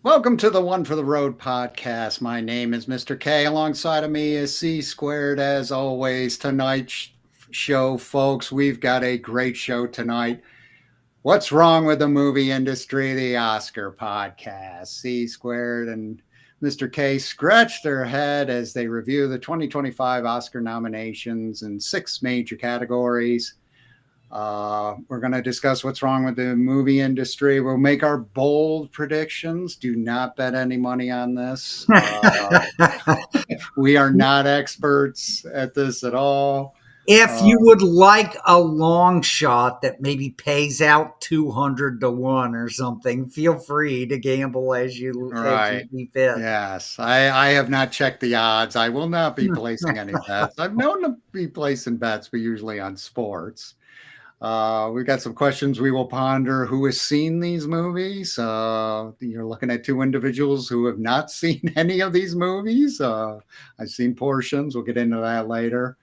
Welcome to the One for the Road podcast. My name is Mr. K. Alongside of me is C Squared. As always, tonight's show, folks, we've got a great show tonight. What's wrong with the movie industry? The Oscar podcast. C Squared and Mr. K scratch their head as they review the 2025 Oscar nominations in six major categories. We're going to discuss what's wrong with the movie industry. We'll make our bold predictions. Do not bet any money on this. We are not experts at this at all. If you would like a long shot that maybe pays out 200 to 1 or something, feel free to gamble as you see fit. Yes. I have not checked the odds. I will not be placing any bets. I've known to be placing bets, but usually on sports. We've got some questions we will ponder. Who has seen these movies? You're looking at two individuals who have not seen any of these movies. I've seen portions. We'll get into that later.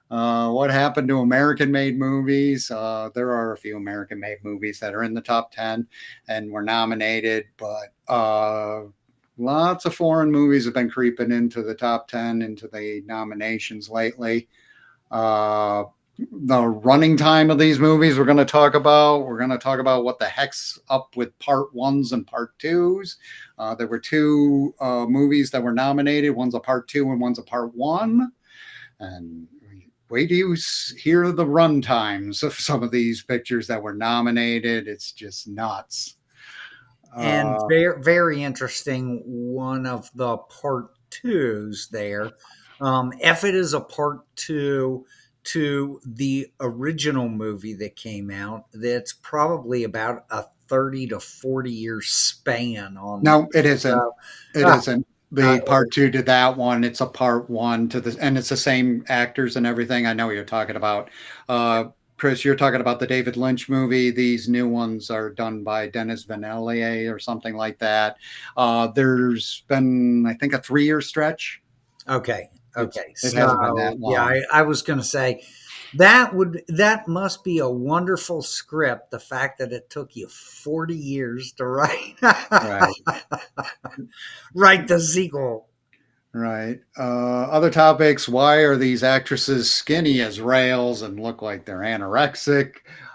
What happened to American-made movies? There are a few American-made movies that are in the top 10 and were nominated, but lots of foreign movies have been creeping into the top 10, into the nominations lately. The running time of these movies we're going to talk about. We're going to talk about what the heck's up with part ones and part twos. There were two movies that were nominated. One's a part two and one's a part one. And wait till you hear the run times of some of these pictures that were nominated. It's just nuts. And very, very interesting. One of the part twos there. If it is a part two to the original movie that came out, that's probably about a 30 to 40 year span on. No, it isn't. It isn't. The part two to that one, it's a part one to this, and it's the same actors and everything. I know what you're talking about. Chris, you're talking about the David Lynch movie. These new ones are done by Denis Villeneuve or something like that. There's been, I think, a 3-year stretch. Okay. It hasn't been that long. Yeah, I was going to say that must be a wonderful script. The fact that it took you 40 years to write, write the sequel. Right. Other topics. Why are these actresses skinny as rails and look like they're anorexic?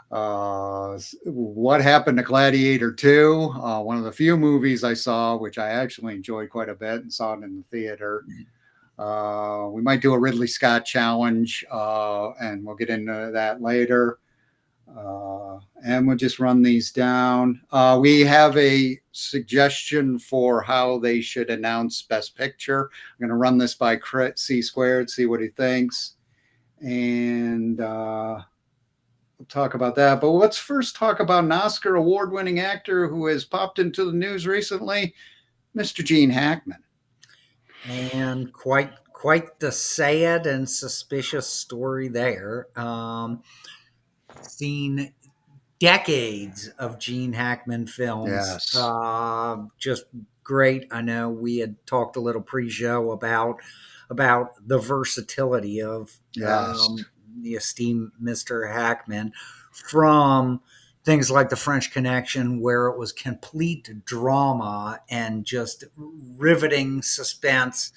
What happened to Gladiator 2? One of the few movies I saw, which I actually enjoyed quite a bit and saw it in the theater. We might do a Ridley Scott challenge, and we'll get into that later. And we'll just run these down. We have a suggestion for how they should announce Best Picture. I'm going to run this by C Squared, see what he thinks. And we'll talk about that. But let's first talk about an Oscar award-winning actor who has popped into the news recently, Mr. Gene Hackman. And quite the sad and suspicious story there. Seen decades of Gene Hackman films. Yes. Just great. I know we had talked a little pre-show about the versatility of the esteemed Mr. Hackman, from things like The French Connection, where it was complete drama and just riveting suspense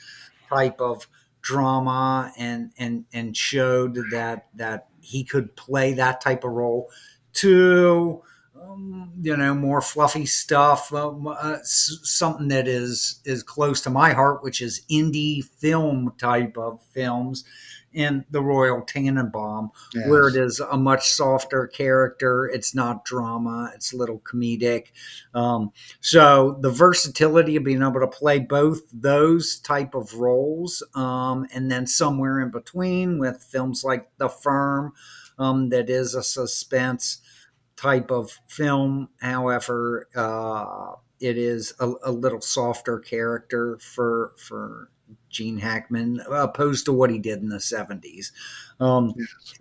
type of drama, and showed that he could play that type of role, to more fluffy stuff, something that is close to my heart, which is indie film type of films, in The Royal Tenenbaum, where it is a much softer character. It's not drama. It's a little comedic. So the versatility of being able to play both those type of roles, and then somewhere in between with films like The Firm, that is a suspense type of film. However, it is a little softer character for Gene Hackman, opposed to what he did in the 70s.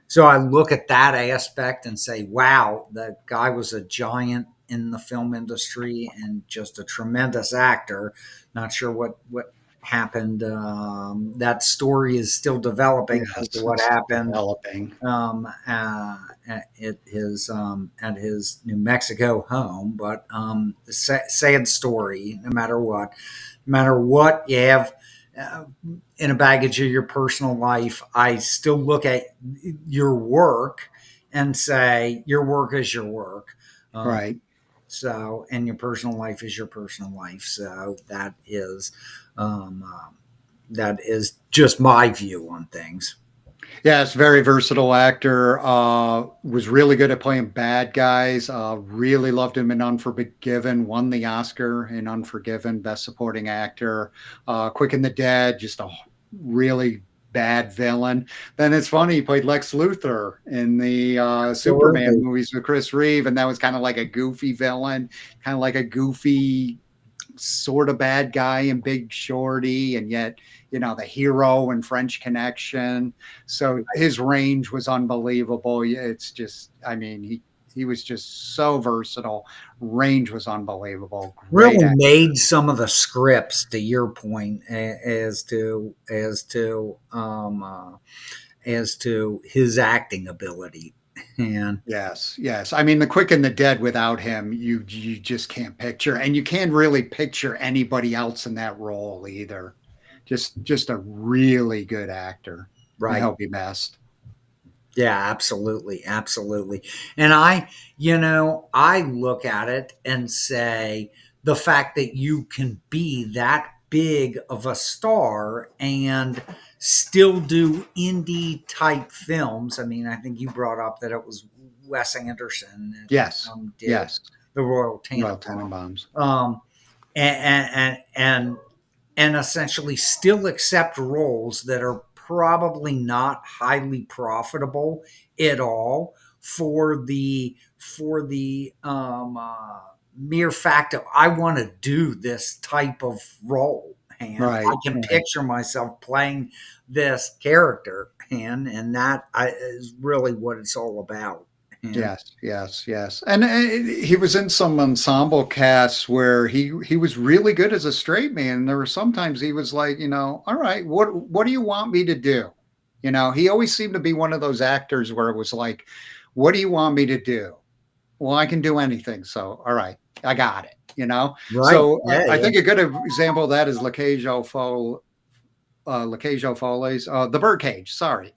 So I look at that aspect and say, wow, the guy was a giant in the film industry and just a tremendous actor. Not sure what happened. That story is still developing as Yes, to what it's happened developing. at his New Mexico home. But sad story. No matter what you have uh, in a baggage of your personal life, I still look at your work and say your work is your work. Um, Right. and your personal life is your personal life. So um, that is just my view on things. Yes, very versatile actor. Was really good at playing bad guys. Really loved him in Unforgiven. Won the Oscar in Unforgiven, Best Supporting Actor. Quick and the Dead, just a really bad villain. Then it's funny, he played Lex Luthor in the Superman Absolutely. movies with Chris Reeve, and that was kind of like a goofy villain, kind of like a goofy sort of bad guy in Big Shorty, and yet, the hero in French Connection. So his range was unbelievable. It's just, I mean, he was just so versatile. Range was unbelievable. Great Really actor. made some of the scripts, to your point, as to his acting ability. And Yes, yes. I mean, The Quick and the Dead without him, you just can't picture, and you can't really picture anybody else in that role either. Just a really good actor. I right. hope he best. Yeah, absolutely, absolutely. And I look at it and say the fact that you can be that big of a star and still do indie type films. I mean, I think you brought up that it was Wes Anderson that Yes, did yes. the Royal Well, Tenenbaums, Tenenbaums. um, and, and and and essentially still accept roles that are probably not highly profitable at all for the mere fact of I want to do this type of role, and I Right, can right. picture myself playing this character, and is really what it's all about. And Yes, yes, yes. And he was in some ensemble casts where he was really good as a straight man. There were sometimes he was like, all right, what do you want me to do? He always seemed to be one of those actors where it was like, what do you want me to do? Well, I can do anything. So, all right, I got it. right, So yeah, I yeah. think a good example of that is LaCage Foley's The Birdcage. Sorry,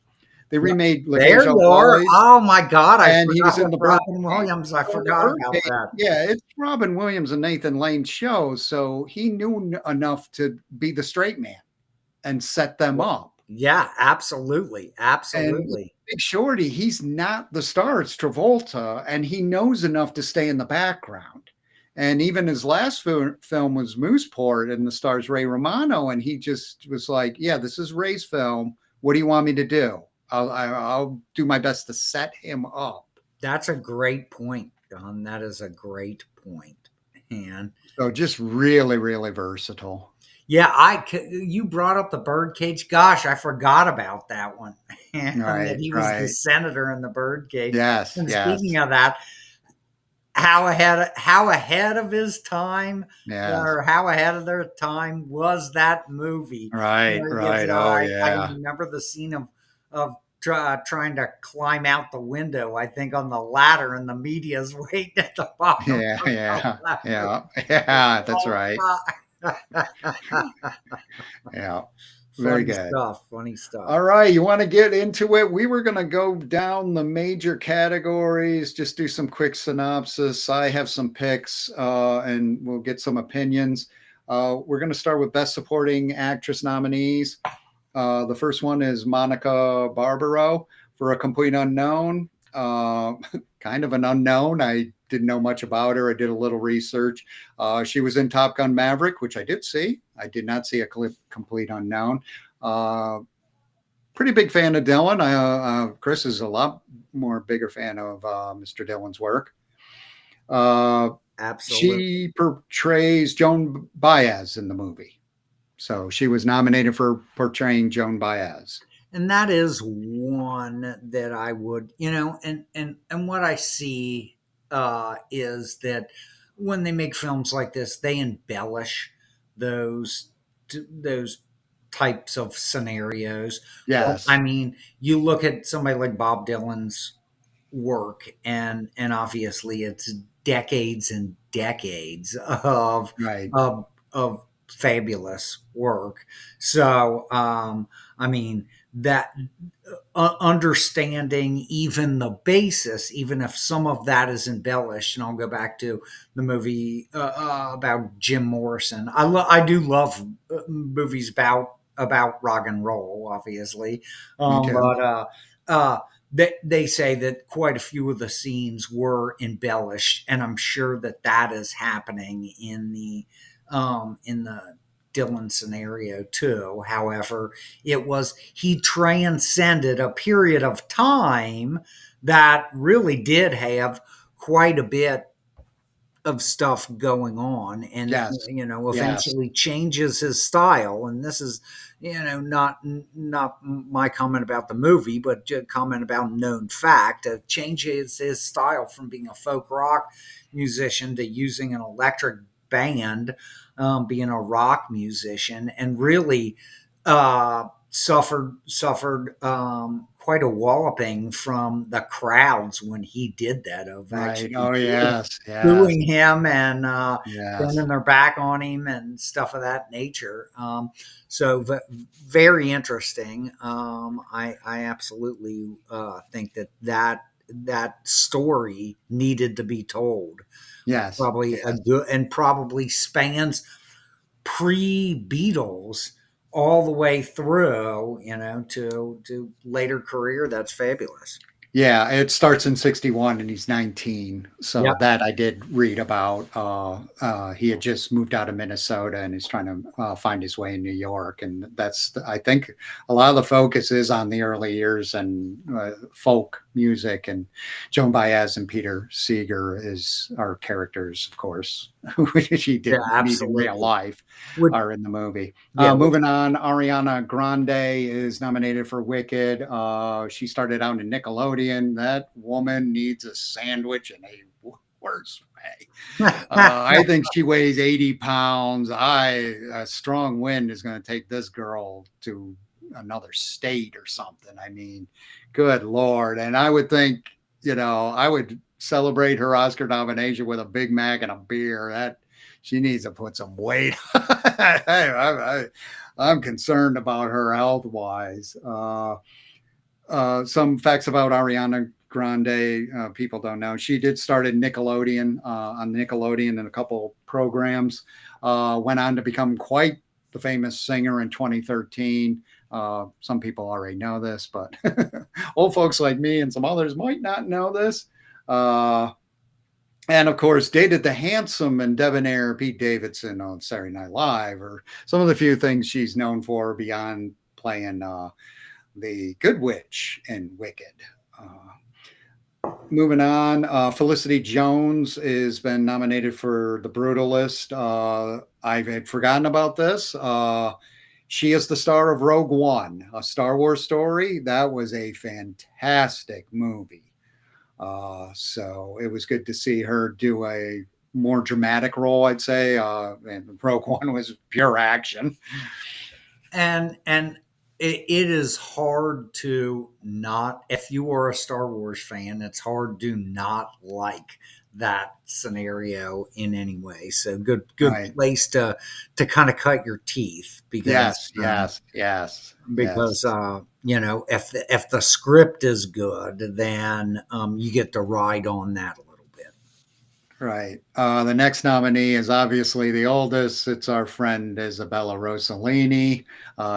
they remade There LaCage you are. Foley's, Oh my God, I and he was forgot in with The Robin Birdcage. Williams. I Well, The forgot about Birdcage, that. yeah, it's Robin Williams and Nathan Lane's show, so he knew enough to be the straight man and set them up. Yeah, absolutely, And absolutely. Big Shorty, he's not the star. It's Travolta, and he knows enough to stay in the background. And even his last film was Mooseport, and the star's Ray Romano, and he just was like, "Yeah, this is Ray's film. What do you want me to do? I'll do my best to set him up." That's a great point, Don. That is a great point. And So just really, really versatile. yeah, you brought up the birdcage. Gosh, I forgot about that one. And that Right, he was the right. senator in the birdcage. Yes, And yes, speaking of that, how ahead of his time, yes. or how ahead of their time was that movie? Right, Because right. Oh, I yeah. remember the scene of trying to climb out the window. I think on the ladder, and the media's waiting at the bottom Yeah, of the yeah, ladder. yeah, yeah. That's Oh right. God! Yeah, very Funny good. stuff. Funny stuff. All right, you want to get into it? We were going to go down the major categories, just do some quick synopsis. I have some picks, and we'll get some opinions. We're going to start with Best Supporting Actress nominees. The first one is Monica Barbaro for A Complete Unknown. Kind of an unknown. I didn't know much about her. I did a little research. She was in Top Gun Maverick, which I did see. I did not see A Complete Unknown. Uh, Pretty big fan of Dylan. Chris is a lot more bigger fan of Mr. Dylan's work. Uh, Absolutely. she portrays Joan Baez in the movie. So she was nominated for portraying Joan Baez. And that is one that I would, and what I see is that when they make films like this, they embellish those those types of scenarios. Well, I Yes. mean, you look at somebody like Bob Dylan's work, and obviously it's decades and decades Right. of fabulous work. So I mean that understanding even the basis, even if some of that is embellished. And I'll go back to the movie about Jim Morrison. I do love movies about rock and roll, obviously, Me too. but uh, they say that quite a few of the scenes were embellished, and I'm sure that that is happening in the Dylan scenario too. However, it was he transcended a period of time that really did have quite a bit of stuff going on, and Yes. Yes. eventually changes his style. And this is not my comment about the movie, but just comment about known fact. Changes his style from being a folk rock musician to using an electric band, being a rock musician, and really suffered quite a walloping from the crowds when he did that, of Right. actually Oh, yes. Yes. booing him and Yes. turning their back on him and stuff of that nature. Very interesting. I absolutely think that story needed to be told. Yes. Probably a Yes. good, and probably spans pre Beatles all the way through, to later career. That's fabulous. Yeah, it starts in 61 and he's 19. So Yep. that I did read about. He had just moved out of Minnesota and he's trying to find his way in New York. And I think a lot of the focus is on the early years and folk music. And Joan Baez and Peter Seeger is our characters, of course, which he Yeah, did meet in real absolutely. life, Would are in the movie. Yeah, Moving on, Ariana Grande is nominated for Wicked. She started out in Nickelodeon. That woman needs a sandwich in a worse way. I think she weighs 80 pounds. A strong wind is going to take this girl to another state or something. I mean, good Lord. And I would think, I would celebrate her Oscar nomination with a Big Mac and a beer. That she needs to put some weight. I'm concerned about her health wise. Some facts about Ariana Grande, people don't know. She did start at Nickelodeon, on Nickelodeon in a couple programs. Went on to become quite the famous singer in 2013. Some people already know this, but old folks like me and some others might not know this. And of course, dated the handsome and debonair Pete Davidson on Saturday Night Live, or some of the few things she's known for beyond playing the Good Witch in Wicked. Moving on, Felicity Jones has been nominated for The Brutalist. I had forgotten about this. She is the star of Rogue One, a Star Wars story. That was a fantastic movie. So it was good to see her do a more dramatic role, I'd say. And Rogue One was pure action. and it is hard to not, if you are a Star Wars fan, it's hard to not like that scenario in any way. So good Right. place to kind of cut your teeth, Yes, yes, yes, because yes. if the script is good, then you get to ride on that a little bit. Right. The next nominee is obviously the oldest. It's our friend Isabella Rossellini.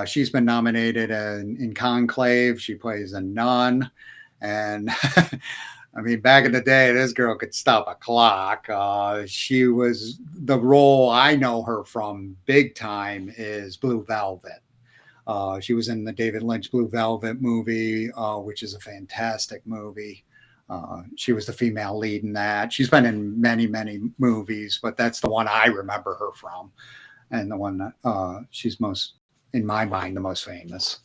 She's been nominated in Conclave. She plays a nun. And I mean, back in the day, this girl could stop a clock. She was the role I know her from big time is Blue Velvet. She was in the David Lynch Blue Velvet movie, which is a fantastic movie. She was the female lead in that. She's been in many, many movies, but that's the one I remember her from, and the one that she's most, in my mind, the most famous.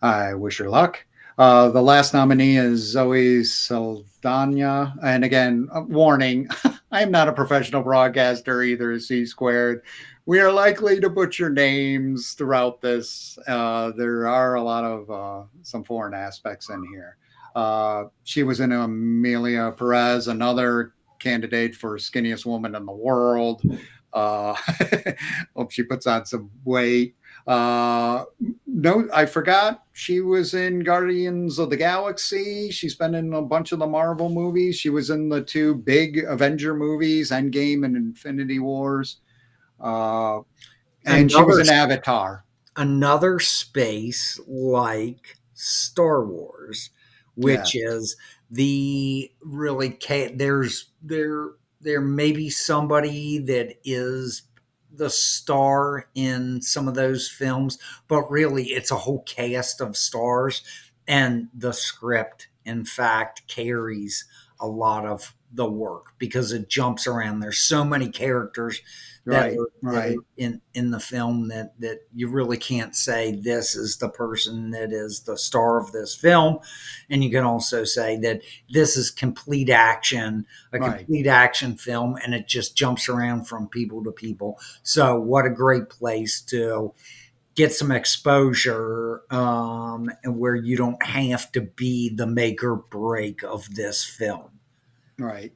I wish her luck. The last nominee is Zoe Saldana. And again, warning, I am not a professional broadcaster either, C squared. We are likely to butcher names throughout this. There are a lot of some foreign aspects in here. She was in Amelia Perez, another candidate for skinniest woman in the world. Hope she puts on some weight. No, I forgot she was in Guardians of the Galaxy. She's been in a bunch of the Marvel movies. She was in the two big Avenger movies, Endgame and Infinity Wars. And she was in Avatar. Another space like Star Wars, which is the really there may be somebody that is the star in some of those films, but really it's a whole cast of stars, and the script, in fact, carries a lot of the work because it jumps around. There's so many characters that are in the film that you really can't say this is the person that is the star of this film. And you can also say that this is complete action, complete action film, and it just jumps around from people to people. So what a great place to get some exposure, and where you don't have to be the make or break of this film. Right.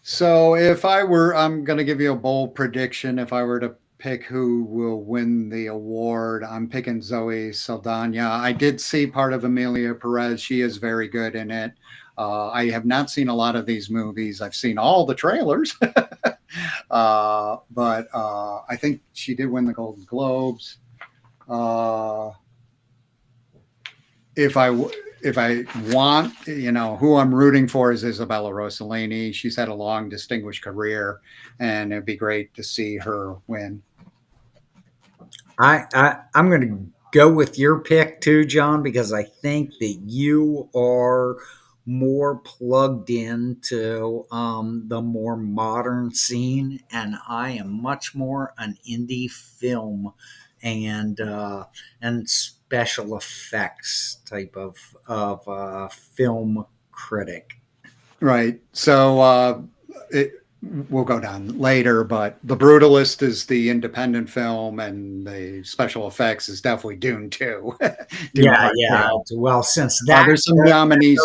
So I'm going to give you a bold prediction. If I were to pick who will win the award, I'm picking Zoe Saldana. I did see part of Amelia Perez. She is very good in it. I have not seen a lot of these movies. I've seen all the trailers, but I think she did win the Golden Globes. If I want, who I'm rooting for is Isabella Rossellini. She's had a long, distinguished career, and it'd be great to see her win. I'm going to go with your pick too, John, because I think that you are more plugged into the more modern scene, and I am much more an indie film and special effects type of film critic. Right. So we'll go down later, but The Brutalist is the independent film, and the special effects is definitely Dune 2. Dune yeah. Well, since that there's some nominees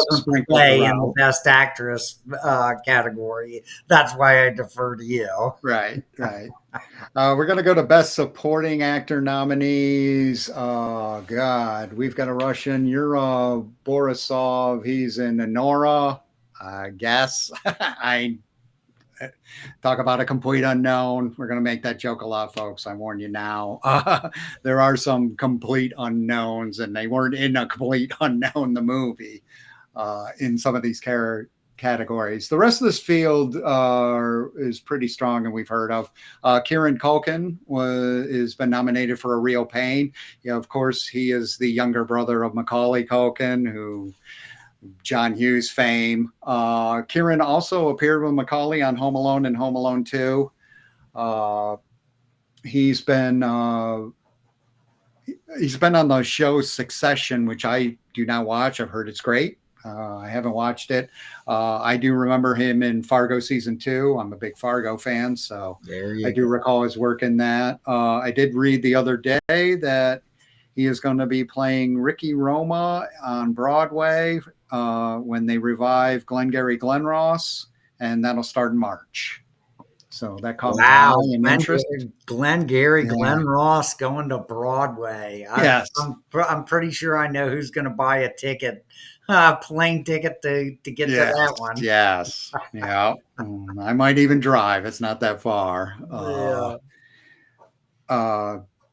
play in the Best Actress category, that's why I defer to you. Right. We're going to go to Best Supporting Actor nominees. Oh, God. We've got a Russian, Yura Borisov. He's in Anora, I guess. I talk about a complete unknown. We're going to make that joke a lot, folks. I warn you now. There are some complete unknowns, and they weren't in a complete unknown, the movie, in some of these categories. The rest of this field is pretty strong, and we've heard of. Kieran Culkin has been nominated for A Real Pain. Of course, he is the younger brother of Macaulay Culkin, who John Hughes fame. Kieran also appeared with Macaulay on Home Alone and Home Alone 2. He's been on the show Succession, which I do not watch. I've heard it's great. I haven't watched it. I do remember him in Fargo season 2. I'm a big Fargo fan, so I do recall his work in that. I did read the other day that he is going to be playing Ricky Roma on Broadway when they revive Glengarry Glen Ross, and that'll start in March. So that caught my eye and interest. Glengarry Glen Ross going to Broadway. Yes. I'm pretty sure I know who's going to buy a ticket, plane ticket to get to that one. Yes. Yeah. I might even drive. It's not that far.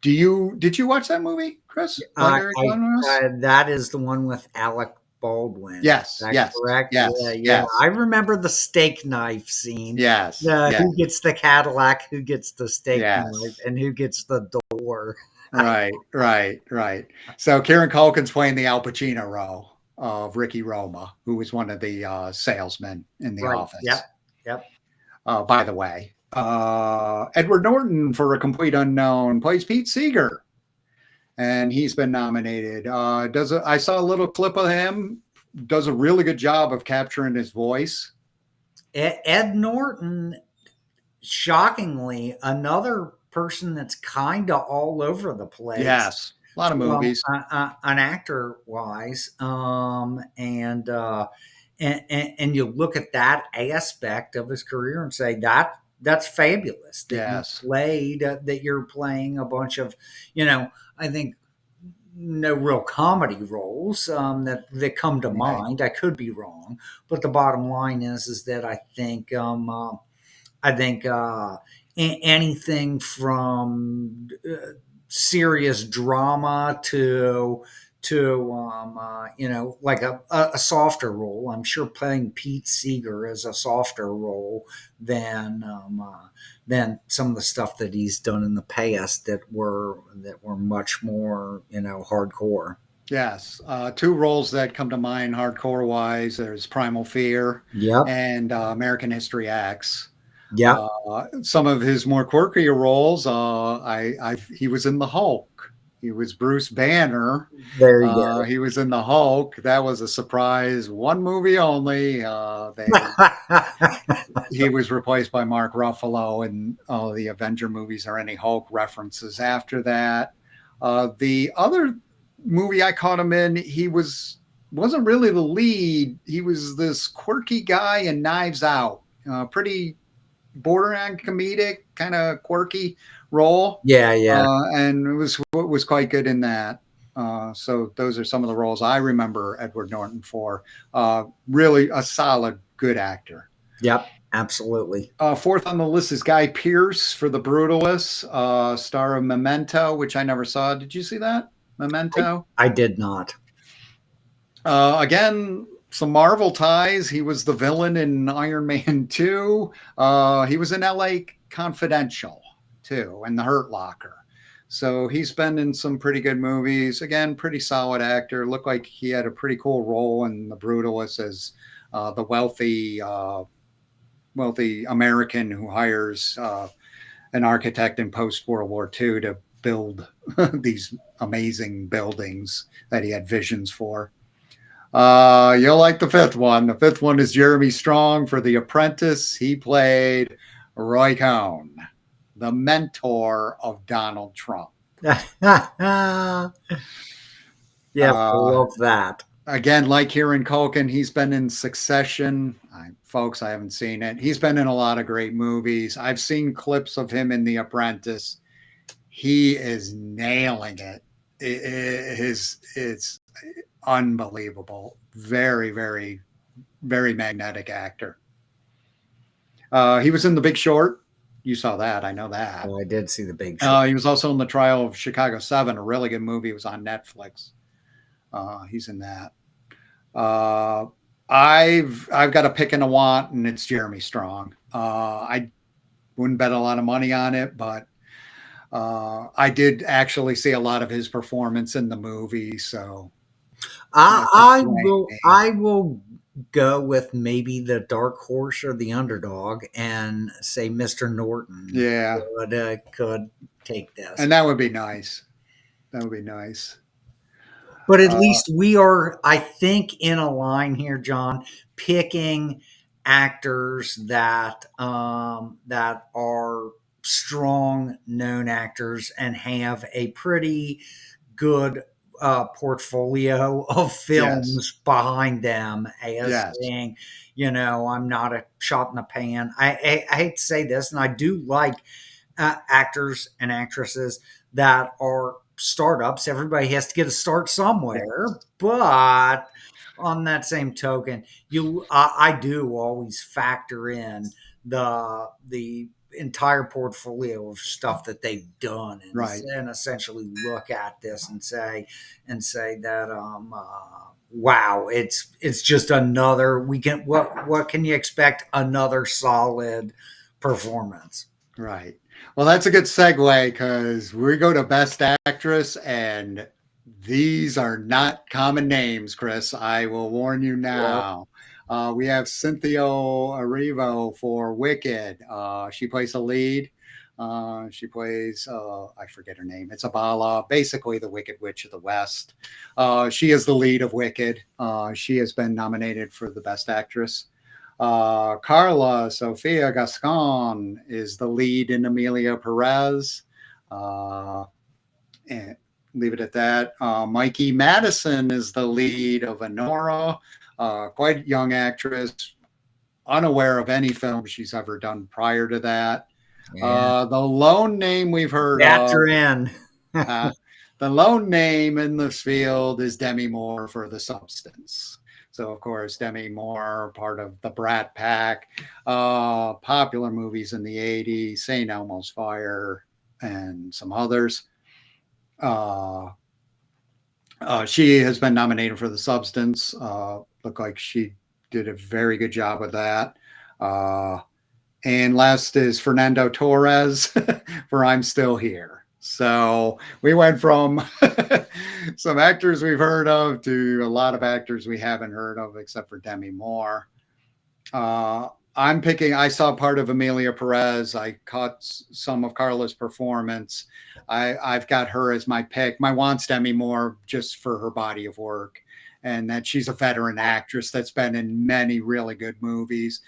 Did you watch that movie, Chris? That is the one with Alec Baldwin. Yes. Correct? Yes. I remember the steak knife scene. Yes. Who gets the Cadillac? Who gets the steak knife? And who gets the door? Right. So Kieran Culkin's playing the Al Pacino role of Ricky Roma, who was one of the salesmen in the office. Yep. By the way, Edward Norton, for a complete unknown, plays Pete Seeger. and he's been nominated. I saw a little clip of him. Does a really good job of capturing his voice. Ed Norton, shockingly, another person that's kind of all over the place Yes, a lot of from movies. an actor wise, and you look at that aspect of his career and say that's fabulous that you Yes, played that you're playing a bunch of, I think no real comedy roles that come to right. mind. I could be wrong, but the bottom line is that I think anything from serious drama to like a softer role. I'm sure playing Pete Seeger is a softer role than some of the stuff that he's done in the past that were much more hardcore. Yes, two roles that come to mind hardcore wise. There's Primal Fear Yep. and American History X. Yep. Some of his more quirky roles, he was in the Hulk. He was Bruce Banner. There you He was in the Hulk. That was a surprise. One movie only. go. He was replaced by Mark Ruffalo in all the Avenger movies or any Hulk references after that. The other movie I caught him in, wasn't really the lead. He was this quirky guy in Knives Out. Pretty borderline comedic, kind of quirky role, Yeah, yeah. and it was quite good in that. So those are some of the roles I remember Edward Norton for. Really a solid, good actor. Yep, absolutely. Fourth on the list is Guy Pearce for The Brutalist, star of Memento, which I never saw. Did you see that? I, Memento? I did not. Again, some Marvel ties. He was the villain in Iron Man 2. He was in LA Confidential, too, and The Hurt Locker. So he's been in some pretty good movies. Again, pretty solid actor. Looked like he had a pretty cool role in The Brutalist as the wealthy American who hires an architect in post World War II to build these amazing buildings that he had visions for. You'll like the fifth one. The fifth one is Jeremy Strong for The Apprentice. He played Roy Cohn, the mentor of Donald Trump. Yeah, I Uh, love that. Again, like Kieran Culkin, he's been in Succession. Folks, I haven't seen it. He's been in a lot of great movies. I've seen clips of him in The Apprentice. He is nailing it. It's unbelievable. Very, very, very magnetic actor. He was in The Big Short. You saw that. I know that. Oh, I did see the Big Short. He was also in The Trial of Chicago 7, a really good movie. It was on Netflix. He's in that. Uh, I've got a pick and a want, and it's Jeremy Strong. I wouldn't bet a lot of money on it, but I did actually see a lot of his performance in the movie, so I, that's a I swing will. me. I will go with maybe the dark horse or the underdog and say Mr. Norton Yeah, could take this. and that would be nice. That would be nice. But at Uh, least we are, I think, in a line here, John, picking actors that are strong, known actors and have a pretty good portfolio of yes, films behind them. As yes, saying, I'm not a shot in the pan. I hate to say this, and I do like actors and actresses that are startups. Everybody has to get a start somewhere, yes, but on that same token, I do always factor in the entire portfolio of stuff that they've done right. and essentially look at this and say that wow, it's just another weekend. What can you expect? Another solid performance. Right. Well, that's a good segue because we go to Best Actress, and these are not common names, Chris. I will warn you Yep. now. We have Cynthia Erivo for Wicked. She plays the lead. She plays, I forget her name. It's Abala, basically the Wicked Witch of the West. She is the lead of Wicked. She has been nominated for the Best Actress. Carla Sofia Gascon is the lead in Amelia Perez. And leave it at that. Mikey Madison is the lead of Honora, quite young actress, unaware of any film she's ever done prior to that. Yeah. The lone name we've heard of, Veteran. the lone name in this field is Demi Moore for The Substance. So, of course, Demi Moore, part of the Brat Pack, popular movies in the 80s, St. Elmo's Fire, and some others. She has been nominated for The Substance. Looked like she did a very good job with that. And last is Fernando Torres for I'm Still Here. So we went from some actors we've heard of to a lot of actors we haven't heard of, except for Demi Moore. I saw part of Amelia Perez. I caught some of Carla's performance. I've got her as my pick. My want's Demi Moore just for her body of work and that she's a veteran actress that's been in many really good movies.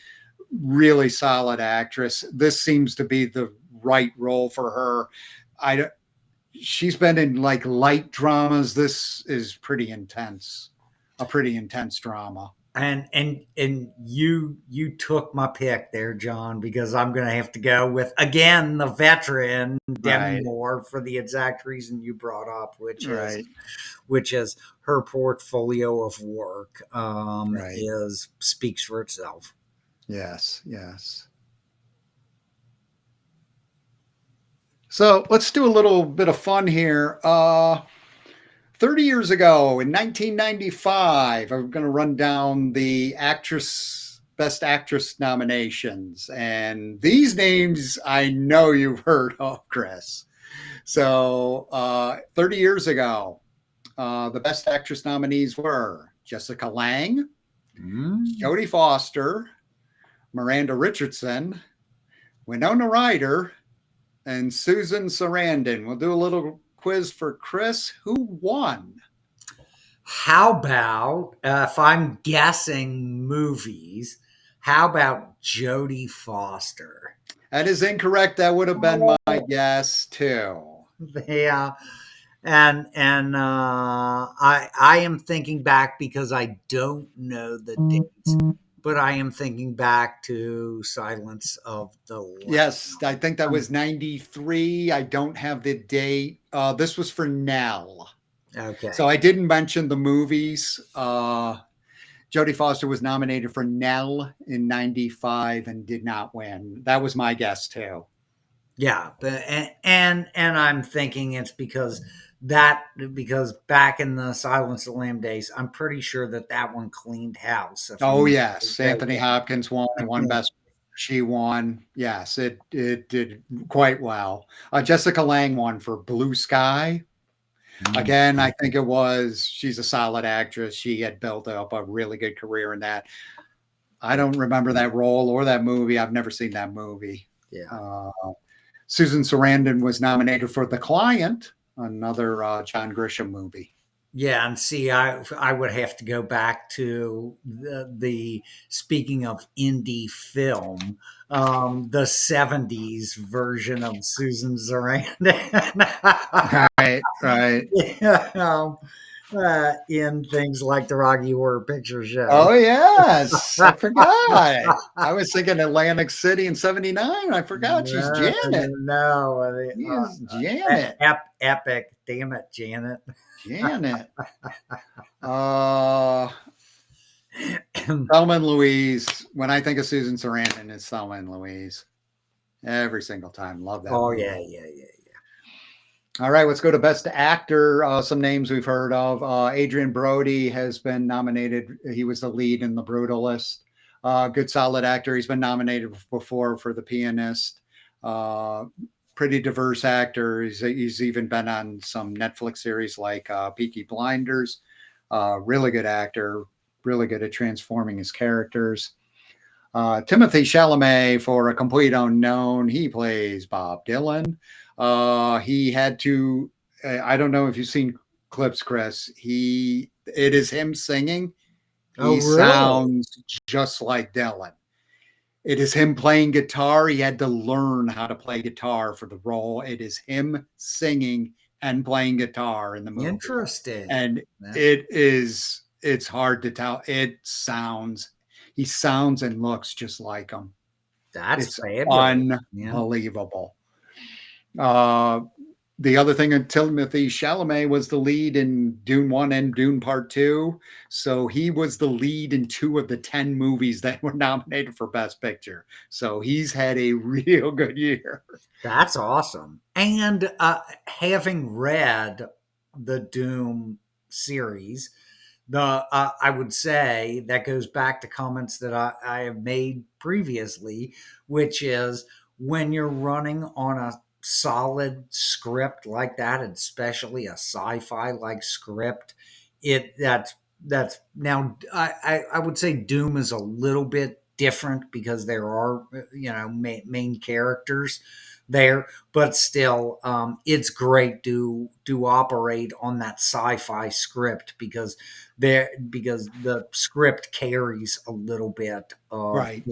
Really solid actress. This seems to be the right role for her. She's been in like light dramas. This is pretty intense, a pretty intense drama. And you took my pick there, John, because I'm going to have to go with again the veteran Demi Moore for the exact reason you brought up, which is her portfolio of work speaks for itself. Yes, yes. So let's do a little bit of fun here. 30 years ago in 1995, I'm going to run down the Best Actress nominations. And these names I know you've heard of, Chris. So 30 years ago, the Best Actress nominees were Jessica Lange, Jodie Foster, Miranda Richardson, Winona Ryder, and Susan Sarandon. We'll do a little quiz for Chris. Who won? How about, if I'm guessing movies, how about Jodie Foster? That is incorrect. That would have been my guess too. Yeah. And I am thinking back because I don't know the dates, but I am thinking back to Silence of the Lambs. Yes, I think that was 93. I don't have the date. This was for Nell. Okay. So I didn't mention the movies. Jodie Foster was nominated for Nell in 95 and did not win. That was my guess too. Yeah, and I'm thinking it's because back in the Silence of the Lamb days, I'm pretty sure that one cleaned house. Oh yes, Anthony Hopkins won Best. She won. Yes, it did quite well. Jessica Lange won for Blue Sky. Again, I think she's a solid actress. She had built up a really good career in that. I don't remember that role or that movie. I've never seen that movie. Yeah. Susan Sarandon was nominated for The Client, another John Grisham movie. Yeah, and see, I would have to go back to the speaking of indie film, the 70s version of Susan Sarandon. Right. Yeah, in things like the Rocky Horror Picture Show. Oh yes, I forgot. I was thinking Atlantic City in '79. I forgot she's Janet. No, she's Janet. Epic. Damn it, Janet. Janet. Thelma and Louise. When I think of Susan Sarandon, it's Thelma and Louise. Every single time. Love that. Oh, movie. Yeah. All right, let's go to Best Actor. Some names we've heard of. Adrian Brody has been nominated. He was the lead in The Brutalist. Good, solid actor. He's been nominated before for The Pianist. Pretty diverse actor. He's even been on some Netflix series like Peaky Blinders. Really good actor. Really good at transforming his characters. Timothy Chalamet, for a complete unknown, he plays Bob Dylan. He had to. I don't know if you've seen clips, Chris. It is him singing. Oh, He really? sounds just like Dylan. It is him playing guitar. He had to learn how to play guitar for the role. It is him singing and playing guitar in the movie. Interesting. And That, it's hard to tell. He sounds and looks just like him. that's It's fabulous. Yeah. unbelievable. Uh, the other thing, Timothy Chalamet was the lead in Dune 1 and Dune Part 2. So he was the lead in 2 of the 10 movies that were nominated for Best Picture. So he's had a real good year. That's awesome. And having read the Doom series, the I would say that goes back to comments that I have made previously, which is when you're running on a solid script like that, and especially a sci-fi like script, it that's now I would say Doom is a little bit different because there are main characters there, but still, it's great to operate on that sci-fi script because the script carries a little bit of Right.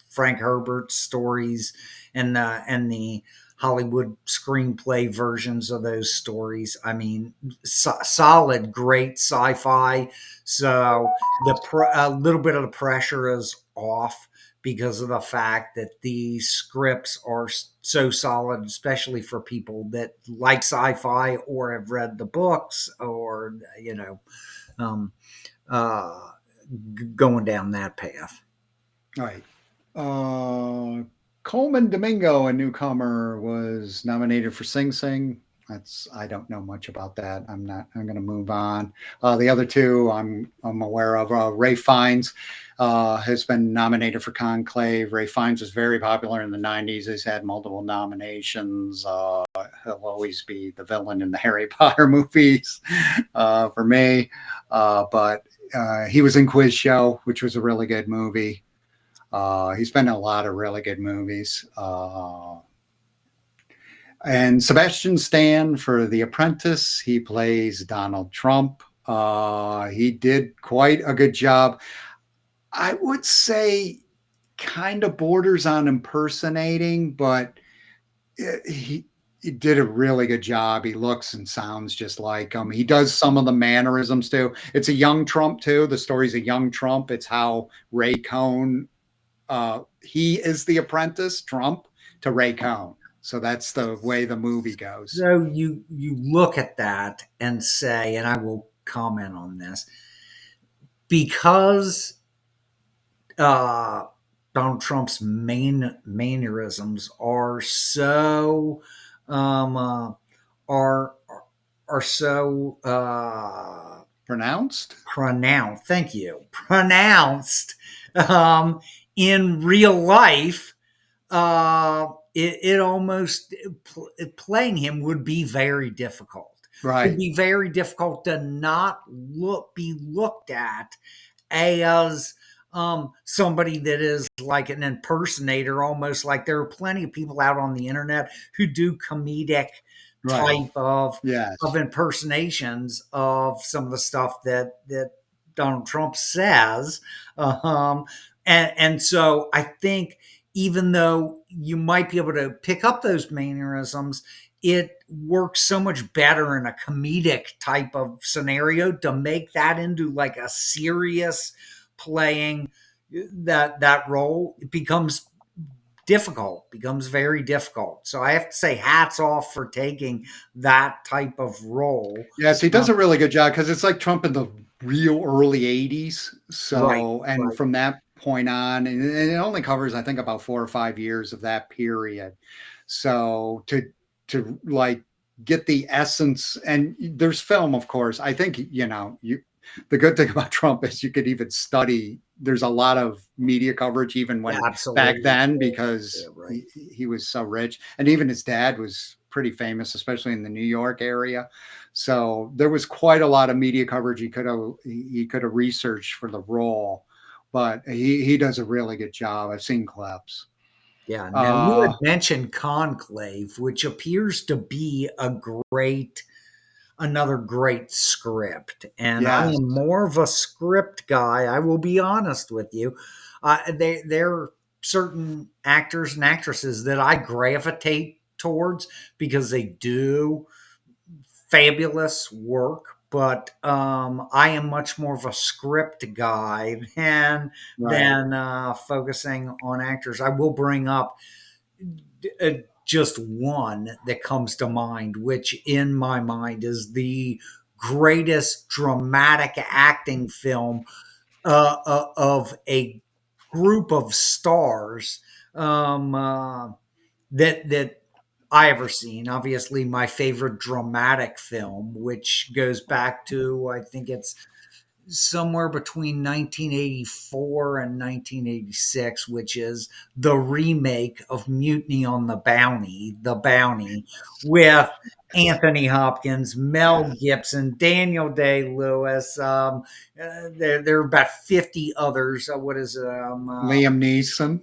Frank Herbert's stories and the Hollywood screenplay versions of those stories. I mean, solid, great sci-fi. So a little bit of the pressure is off because of the fact that these scripts are so solid, especially for people that like sci-fi or have read the books or um, uh, going down that path. Right. Coleman Domingo, a newcomer, was nominated for Sing Sing. I don't know much about that. I'm going to move on. The other two I'm aware of. Ray Fiennes has been nominated for Conclave. Ray Fiennes was very popular in the '90s. He's had multiple nominations. He'll always be the villain in the Harry Potter movies for me. But he was in Quiz Show, which was a really good movie. He's been in a lot of really good movies. And Sebastian Stan for The Apprentice, he plays Donald Trump. He did quite a good job. I would say kind of borders on impersonating, but he did a really good job. He looks and sounds just like him. He does some of the mannerisms too. It's a young Trump too. The story's a young Trump. It's how Ray Cohn he is the apprentice, Trump, to Ray Cohn. So that's the way the movie goes. So you look at that and say, and I will comment on this because Donald Trump's mannerisms are so um, uh, are are so Pronounced? pronounced. Thank you, pronounced um, in real life. It almost playing him would be very difficult. Would Right. be very difficult to not be looked at as somebody that is like an impersonator, almost like there are plenty of people out on the internet who do comedic Right. type of Yes. impersonations of some of the stuff that Donald Trump says, um, and so I think even though you might be able to pick up those mannerisms, it works so much better in a comedic type of scenario to make that into like a serious playing that role. It becomes very difficult. So I have to say hats off for taking that type of role. Yes, he uh, does a really good job because it's like Trump in the real early '80s. right, So, and right. from that point on, and it only covers, I think, about 4 or 5 years of that period. So to like get the essence, and there's film, of course. I think the good thing about Trump is you could even study. There's a lot of media coverage even Yeah, when back absolutely. then Yeah, because right. he was so rich, and even his dad was pretty famous, especially in the New York area. So there was quite a lot of media coverage he could have researched for the role. but he does a really good job. I've seen clips. Yeah. Now you Uh, had mentioned Conclave, which appears to be another great script. And I yes, am more of a script guy. I will be honest with you. There are certain actors and actresses that I gravitate towards because they do fabulous work. But I am much more of a script guy right, than focusing on actors. I will bring up uh, just one that comes to mind, which in my mind is the greatest dramatic acting film of a group of stars um, uh, that I ever seen. Obviously, my favorite dramatic film, which goes back to I think it's somewhere between 1984 and 1986, which is the remake of Mutiny on The Bounty, with Anthony Hopkins, Mel yes. Gibson, Daniel Day Lewis. There are about 50 others. What is it? Liam Neeson,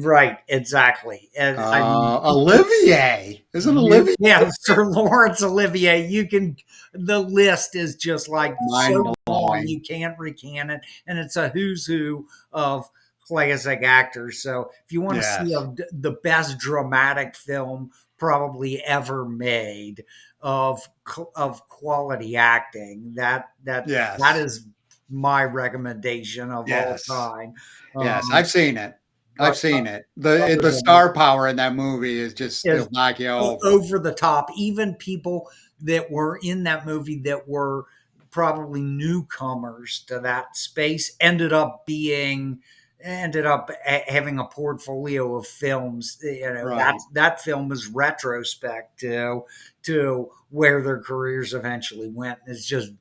Right, exactly. And I mean, Olivier, isn't you, Olivier yeah, Sir Lawrence Olivier. You can. The list is just like mind so long blowing? you can't recant it, and it's a who's who of classic actors. So if you want to see Yes, the best dramatic film probably ever made of quality acting, that yes, is my recommendation of all yes. time. Yes, Um, I've seen it. I've uh, seen it. other The than star power in that movie is just is it'll knock you over. over the top. Even people that were in that movie that were probably newcomers to that space ended up having a portfolio of films. You know, Right, that film is retrospect to where their careers eventually went. It's just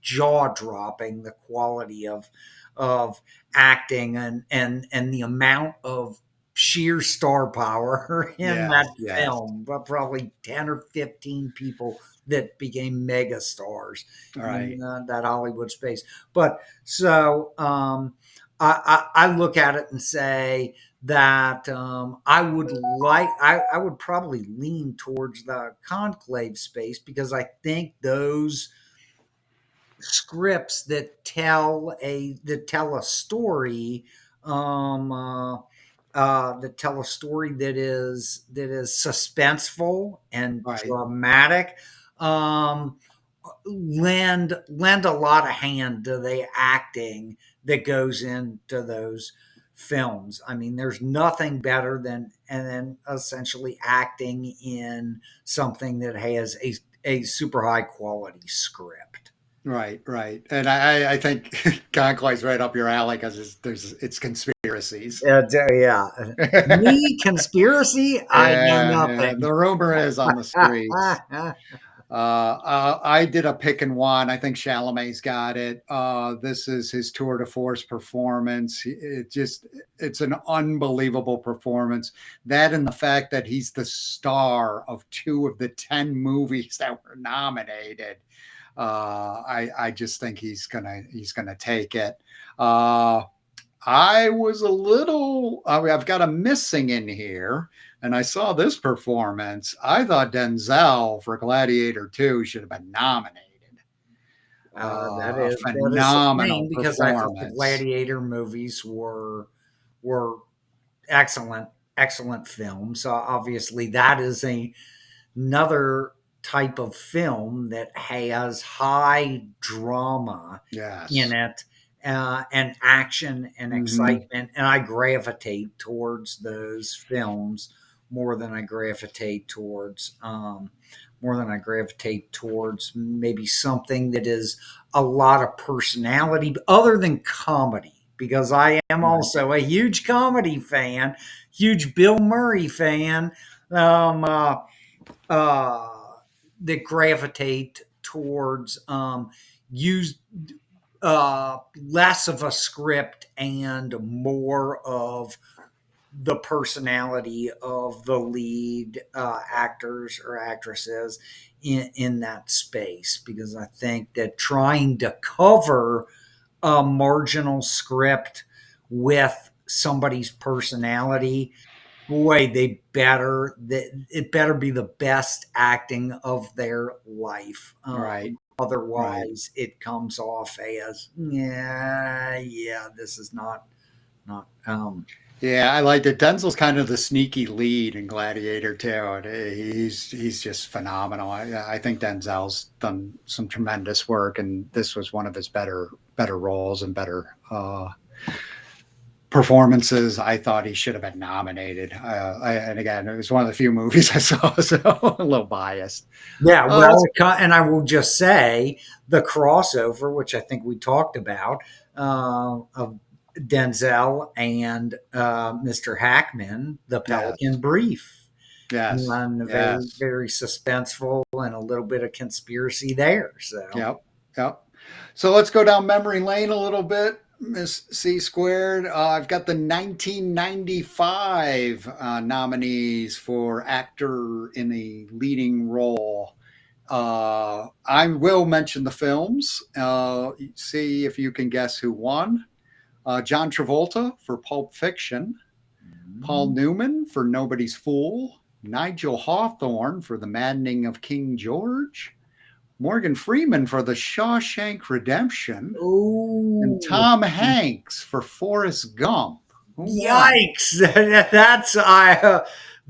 jaw dropping the quality of acting and the amount of sheer star power in yes, that yes. film, but probably 10 or 15 people that became mega stars in Right, that Hollywood space. But so I look at it and say that I would probably lean towards the conclave space because I think those scripts that tell a story um that tell a story that is suspenseful and right, dramatic um lend a lot of hand to the acting that goes into those films. I mean, there's nothing better than and then essentially acting in something that has a super high quality script. right, right. And I think Conclave's right up your alley because it's conspiracies. Yeah. Me, conspiracy, I know Yeah, nothing. the rumor is on the streets. I did a pick and one. I think Chalamet's got it. This is his tour de force performance. It's an unbelievable performance. That and the fact that he's the star of two of the 10 movies that were nominated. I just think he's gonna take it. Uh, I was a little. I've got a missing in here, and I saw this performance. I thought Denzel for Gladiator 2 should have been nominated. A That is a phenomenal shame because I thought the performance. Gladiator movies were excellent, excellent films. So obviously, that is another type of film that has high drama in Yes. it and action and Hmm. excitement, and I gravitate towards those films more than I gravitate towards maybe something that is a lot of personality other than comedy, because I am Right. also a huge comedy fan, huge Bill Murray fan, um, uh, uh, that gravitate towards use less of a script and more of the personality of the lead actors or actresses in that space, because I think that trying to cover a marginal script with somebody's personality, boy, it better be the best acting of their life. Right. Right. Otherwise, it comes off as, yeah, this is not. Yeah, I like that. Denzel's kind of the sneaky lead in Gladiator too. And he's just phenomenal. I think Denzel's done some tremendous work, and this was one of his better roles and better performances. I thought he should have been nominated. And again, it was one of the few movies I saw, so a little biased. Yeah, Let's, well, and I will just say the crossover, which I think we talked about, of Denzel and Mr. Hackman, the yes, Pelican Brief, yes, and very, yes. very suspenseful and a little bit of conspiracy there. So, Yep, yep. So let's go down memory lane a little bit, Miss C squared. I've got the 1995 nominees for actor in a leading role. I will mention the films. See if you can guess who won. John Travolta for Pulp Fiction, Paul Newman for Nobody's Fool, Nigel Hawthorne for The Maddening of King George, Morgan Freeman for The Shawshank Redemption, and oh, Tom Hanks for Forrest Gump. Who won? yikes!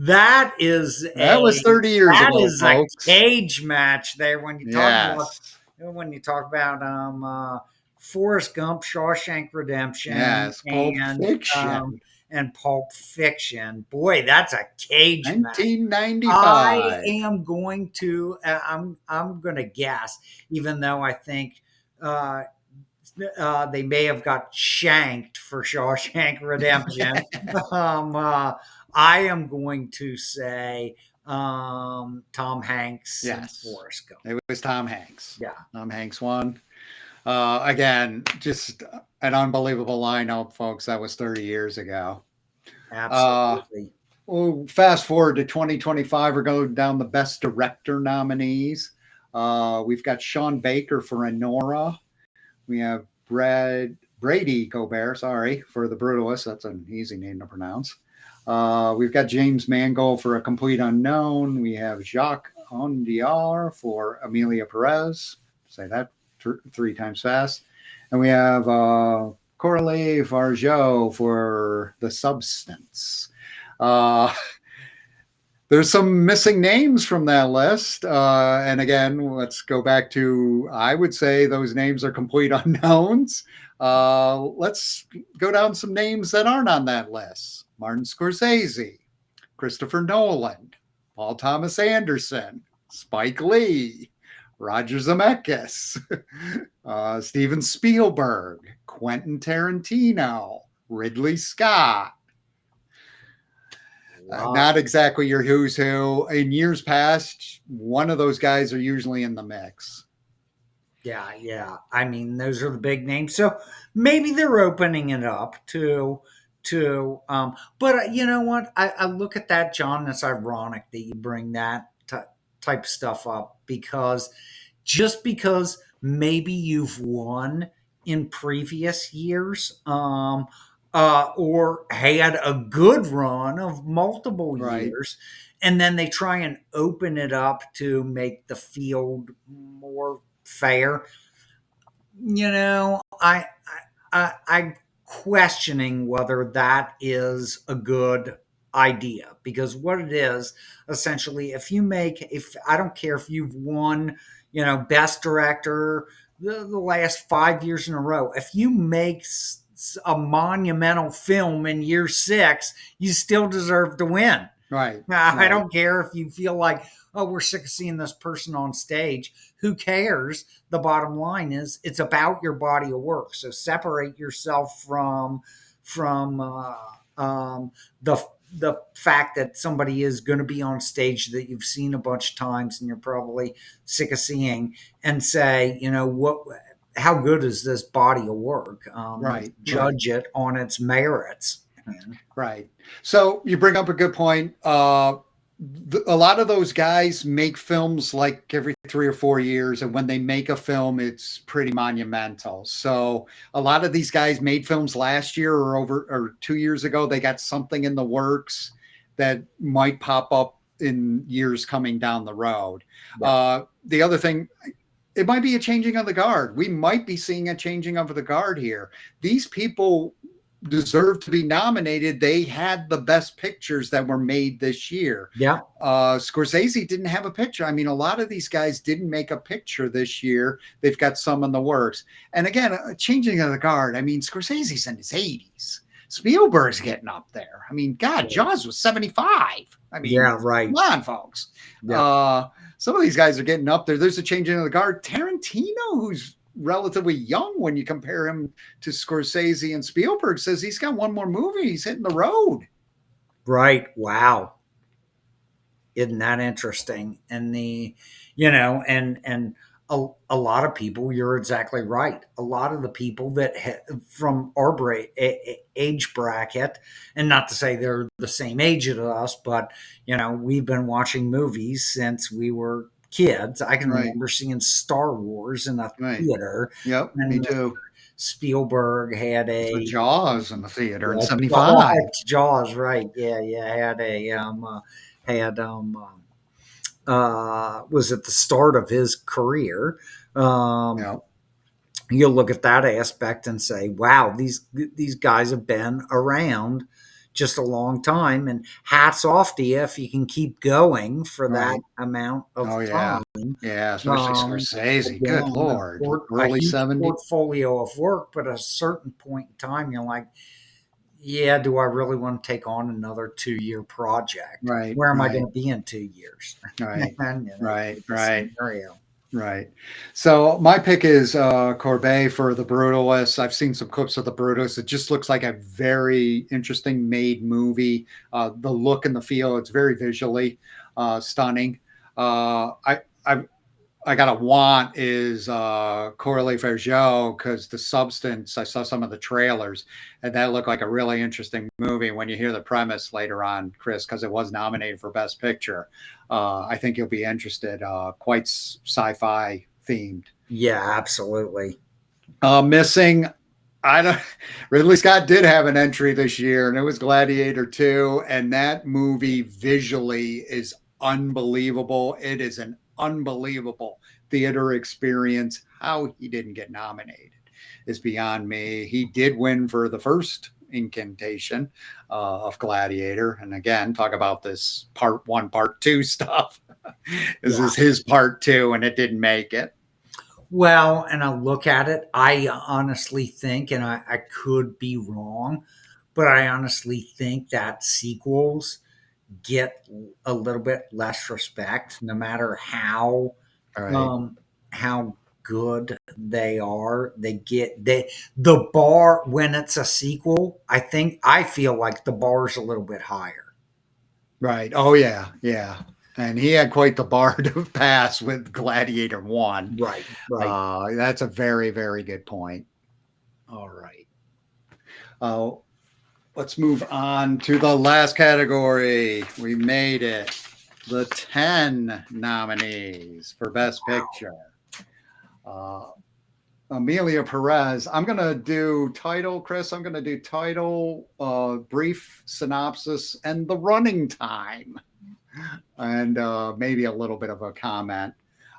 That is That was 30 years ago, a folks. cage match there Yes. when you talk about Forrest Gump, Shawshank Redemption, Yes. Pulp um, Fiction. and Pulp Fiction. Boy, that's a cage match. I 1995. am going to. I'm going to guess, even though I think they may have got shanked for Shawshank Redemption. I am going to say Tom Hanks and Yes. Forrest Gump. It was Tom Hanks. Yeah, Tom Hanks won. Again, just an unbelievable lineup, folks. That was 30 years ago. absolutely. Well, fast forward to 2025, we're going down the best director nominees. We've got Sean Baker for Anora. We have Brady Gobert, sorry, for The Brutalist. That's an easy name to pronounce. We've got James Mangold for A Complete Unknown. We have Jacques Ondiar for Amelia Perez. Say that three times fast. And we have Coralie Fargeau for The Substance. There's some missing names from that list. And again, let's go back to, I would say those names are complete unknowns. Let's go down some names that aren't on that list. Martin Scorsese, Christopher Nolan, Paul Thomas Anderson, Spike Lee, Roger Zemeckis, Steven Spielberg, Quentin Tarantino, Ridley Scott. Wow. Not exactly your who's who. In years past, one of those guys are usually in the mix. Yeah. I mean, those are the big names. So maybe they're opening it up but you know what? I look at that, John. It's ironic that you bring that type stuff up because just because maybe you've won in previous years, or had a good run of multiple Right. years, and then they try and open it up to make the field more fair. You know, I'm questioning whether that is a good idea because what it is essentially, if I don't care if you've won, best director the last 5 years in a row, if you make a monumental film in year six, you still deserve to win. Right. I Right. don't care if you feel like, oh, we're sick of seeing this person on stage. Who cares? The bottom line is it's about your body of work. So separate yourself from the fact that somebody is going to be on stage that you've seen a bunch of times and you're probably sick of seeing, and say, how good is this body of work? Right. Judge it on its merits. Right. So you bring up a good point. a lot of those guys make films like every 3 or 4 years, and when they make a film, it's pretty monumental. So a lot of these guys made films last year or 2 years ago. They got something in the works that might pop up in years coming down the road. Yeah. The other thing, it might be a changing of the guard. We might be seeing a changing of the guard here. These people deserve to be nominated. They had the best pictures that were made this year. Yeah. Scorsese didn't have a picture. I mean, a lot of these guys didn't make a picture this year. They've got some in the works. And again, changing of the guard. I mean, Scorsese's in his 80s. Spielberg's getting up there. I mean, God, Jaws was 75. I mean, yeah, right. Come on, folks. Yeah. Some of these guys are getting up there. There's a changing of the guard. Tarantino, who's relatively young when you compare him to Scorsese and Spielberg, says he's got one more movie. He's hitting the road. Right. Wow. Isn't that interesting? And and a lot of people, you're exactly right. A lot of the people that from our age bracket, and not to say they're the same age as us, but we've been watching movies since we were kids. I can remember seeing Star Wars in a theater. Yep, me too. Spielberg had a Jaws in the theater in 75. Jaws, right? Yeah, had was at the start of his career. You'll look at that aspect and say, wow, these guys have been around just a long time, and hats off to you if you can keep going for that amount of time. Yeah, especially Scorsese. Good Lord. Early 70s. Portfolio of work, but at a certain point in time, you're like, yeah, do I really want to take on another 2-year project? Right. Where am I going to be in 2 years? Right. Right. Scenario. Right. So my pick is Courbet for The Brutalist. I've seen some clips of The Brutalist. It just looks like a very interesting made movie. The look and the feel, it's very visually stunning. I got to want is Coralie Vergeau, because the substance, I saw some of the trailers, and that looked like a really interesting movie. When you hear the premise later on, Chris, because it was nominated for Best Picture, I think you'll be interested. Quite sci-fi themed. Yeah, absolutely. Missing, Ridley Scott did have an entry this year, and it was Gladiator 2, and that movie visually is unbelievable. It is an unbelievable theater experience. How he didn't get nominated is beyond me. He did win for the first incantation of Gladiator. And again, talk about this part 1, part 2 stuff. This is his part 2, and it didn't make it. Well, and I look at it, I honestly think, and I could be wrong, but I honestly think that sequels get a little bit less respect, no matter how good they are. The bar when it's a sequel. I feel like the bar's a little bit higher. Right. Oh yeah, yeah. And he had quite the bar to pass with Gladiator 1. Right. That's a very, very good point. All right. Let's move on to the last category. We made it. The 10 nominees for Best Picture. Emilia Perez. I'm going to do title, Chris. I'm going to do title, brief synopsis, and the running time. And maybe a little bit of a comment.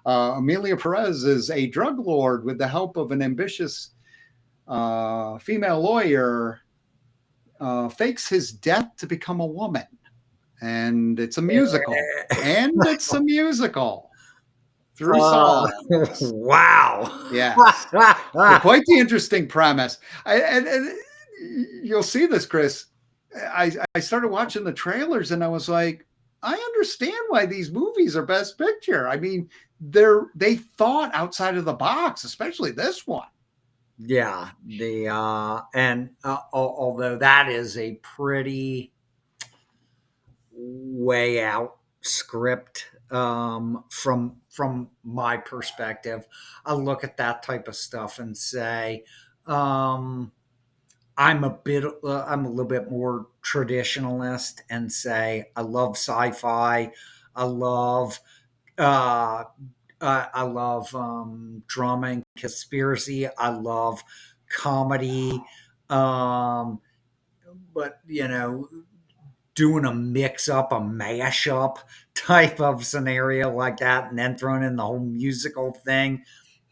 Emilia Perez is a drug lord with the help of an ambitious female lawyer. Fakes his death to become a woman, and it's a musical. Through songs. Wow! Yeah, quite the interesting premise. And you'll see this, Chris. I started watching the trailers, and I was like, I understand why these movies are Best Picture. I mean, they thought outside of the box, especially this one. Yeah, although that is a pretty way out script from my perspective, I look at that type of stuff and say, I I'm a little bit more traditionalist and say I love sci-fi. I love uh, I love drama and conspiracy. I love comedy. Um, but doing a mix up, a mash up type of scenario like that, and then throwing in the whole musical thing.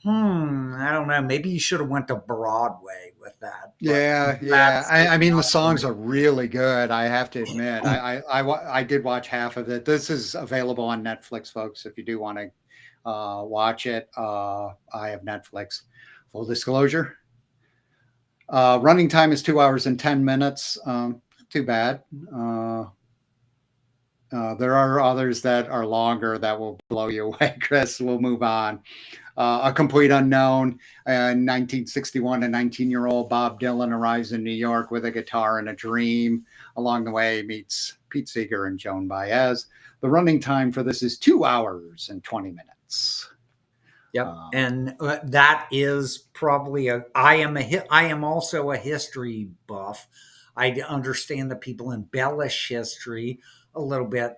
I don't know. Maybe you should have went to Broadway with that, but Yeah, yeah. that's I just mean, the not for songs me. are really good. I have to admit. I did watch half of it. This is available on Netflix, folks. If you do want to watch it, I have Netflix. Full disclosure. Running time is 2 hours and 10 minutes. Not too bad. There are others that are longer that will blow you away, Chris. We'll move on. A complete unknown. In 1961, a 19-year-old Bob Dylan arrives in New York with a guitar and a dream. Along the way, meets Pete Seeger and Joan Baez. The running time for this is 2 hours and 20 minutes. Yep, and that is probably a. I am also a history buff. I understand that people embellish history a little bit.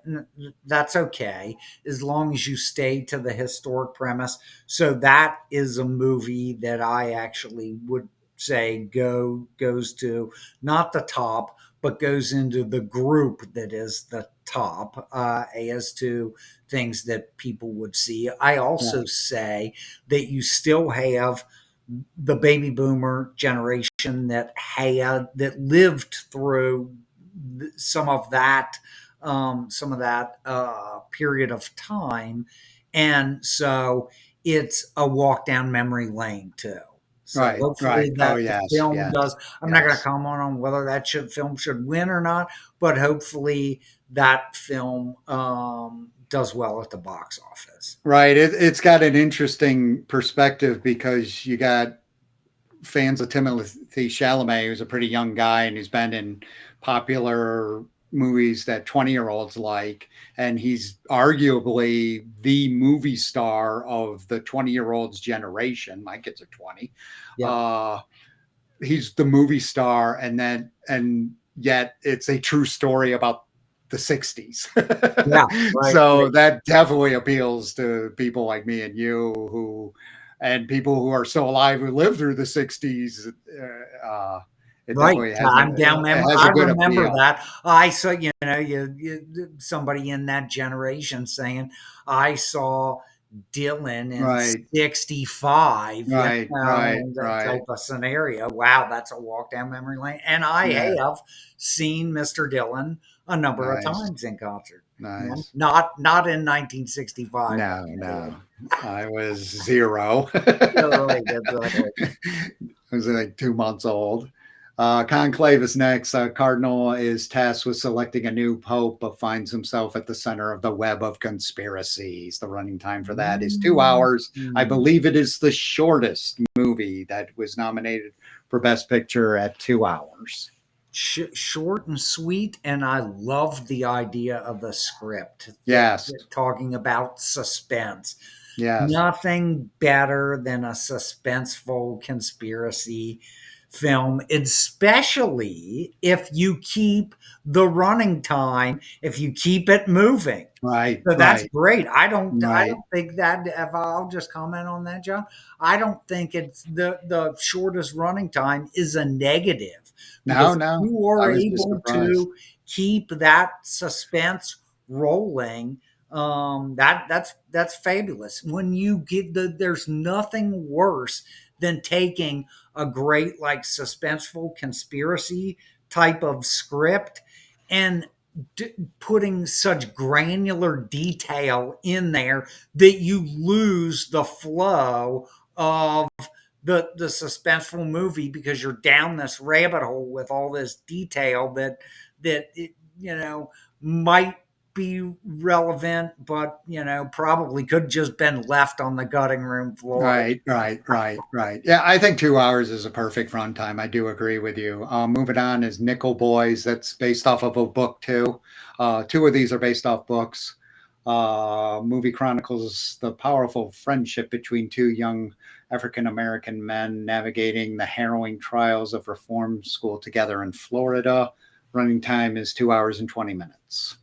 That's okay as long as you stay to the historic premise. So that is a movie that I actually would say goes to not the top, but goes into the group that is the top as to things that people would see. I Yeah. also say that you still have the baby boomer generation that lived through some of that period of time, and so it's a walk down memory lane too. So Right, right. hopefully Oh, that the yes, film yes, does. I'm not going to yes. comment on whether that film should win or not, but hopefully that film does well at the box office. Right. It's got an interesting perspective because you got fans of Timothy Chalamet, who's a pretty young guy and he's been in popular movies that 20-year-olds like. And he's arguably the movie star of the 20-year-olds generation. My kids are 20. Yeah, Uh, he's the movie star, and yet it's a true story about the 60s. yeah, right, So right. that definitely appeals to people like me and you who and people who are still alive who lived through the 60s. It Right, definitely time down it memory. has a I good remember appeal. that. I saw, somebody in that generation saying, "I saw Dylan in Right, '65," right, right, and that right, type of scenario. Wow, that's a walk down memory lane. And I yeah, have seen Mr. Dylan a number of nice, times in concert. nice. Not in 1965, No, like I no, did. I was zero. Yeah, right, exactly. I was like 2 months old. Conclave is next. Cardinal is tasked with selecting a new pope, but finds himself at the center of the web of conspiracies. The running time for that is 2 hours. I Mm. believe it is the shortest movie that was nominated for Best Picture at 2 hours. Short and sweet, and I love the idea of the script Yes, talking about suspense. yes, Nothing better than a suspenseful conspiracy film, especially if you keep the running time, if you keep it moving. right, So that's right, great. I right. don't think that, if I'll just comment on that, John, I don't think it's the shortest running time is a negative, No, because if no, you I are was just able surprised. to keep that suspense rolling, that's fabulous. When you get there's nothing worse than taking a great, like, suspenseful conspiracy type of script and putting such granular detail in there that you lose the flow of the suspenseful movie, because you're down this rabbit hole with all this detail that it, might be relevant, but probably could just been left on the cutting room floor. Right, right, right, right. Yeah, I think 2 hours is a perfect runtime. I do agree with you. Moving on is Nickel Boys. That's based off of a book too. Two of these are based off books. Movie chronicles the powerful friendship between two young African American men navigating the harrowing trials of reform school together in Florida. Running time is 2 hours and 20 minutes.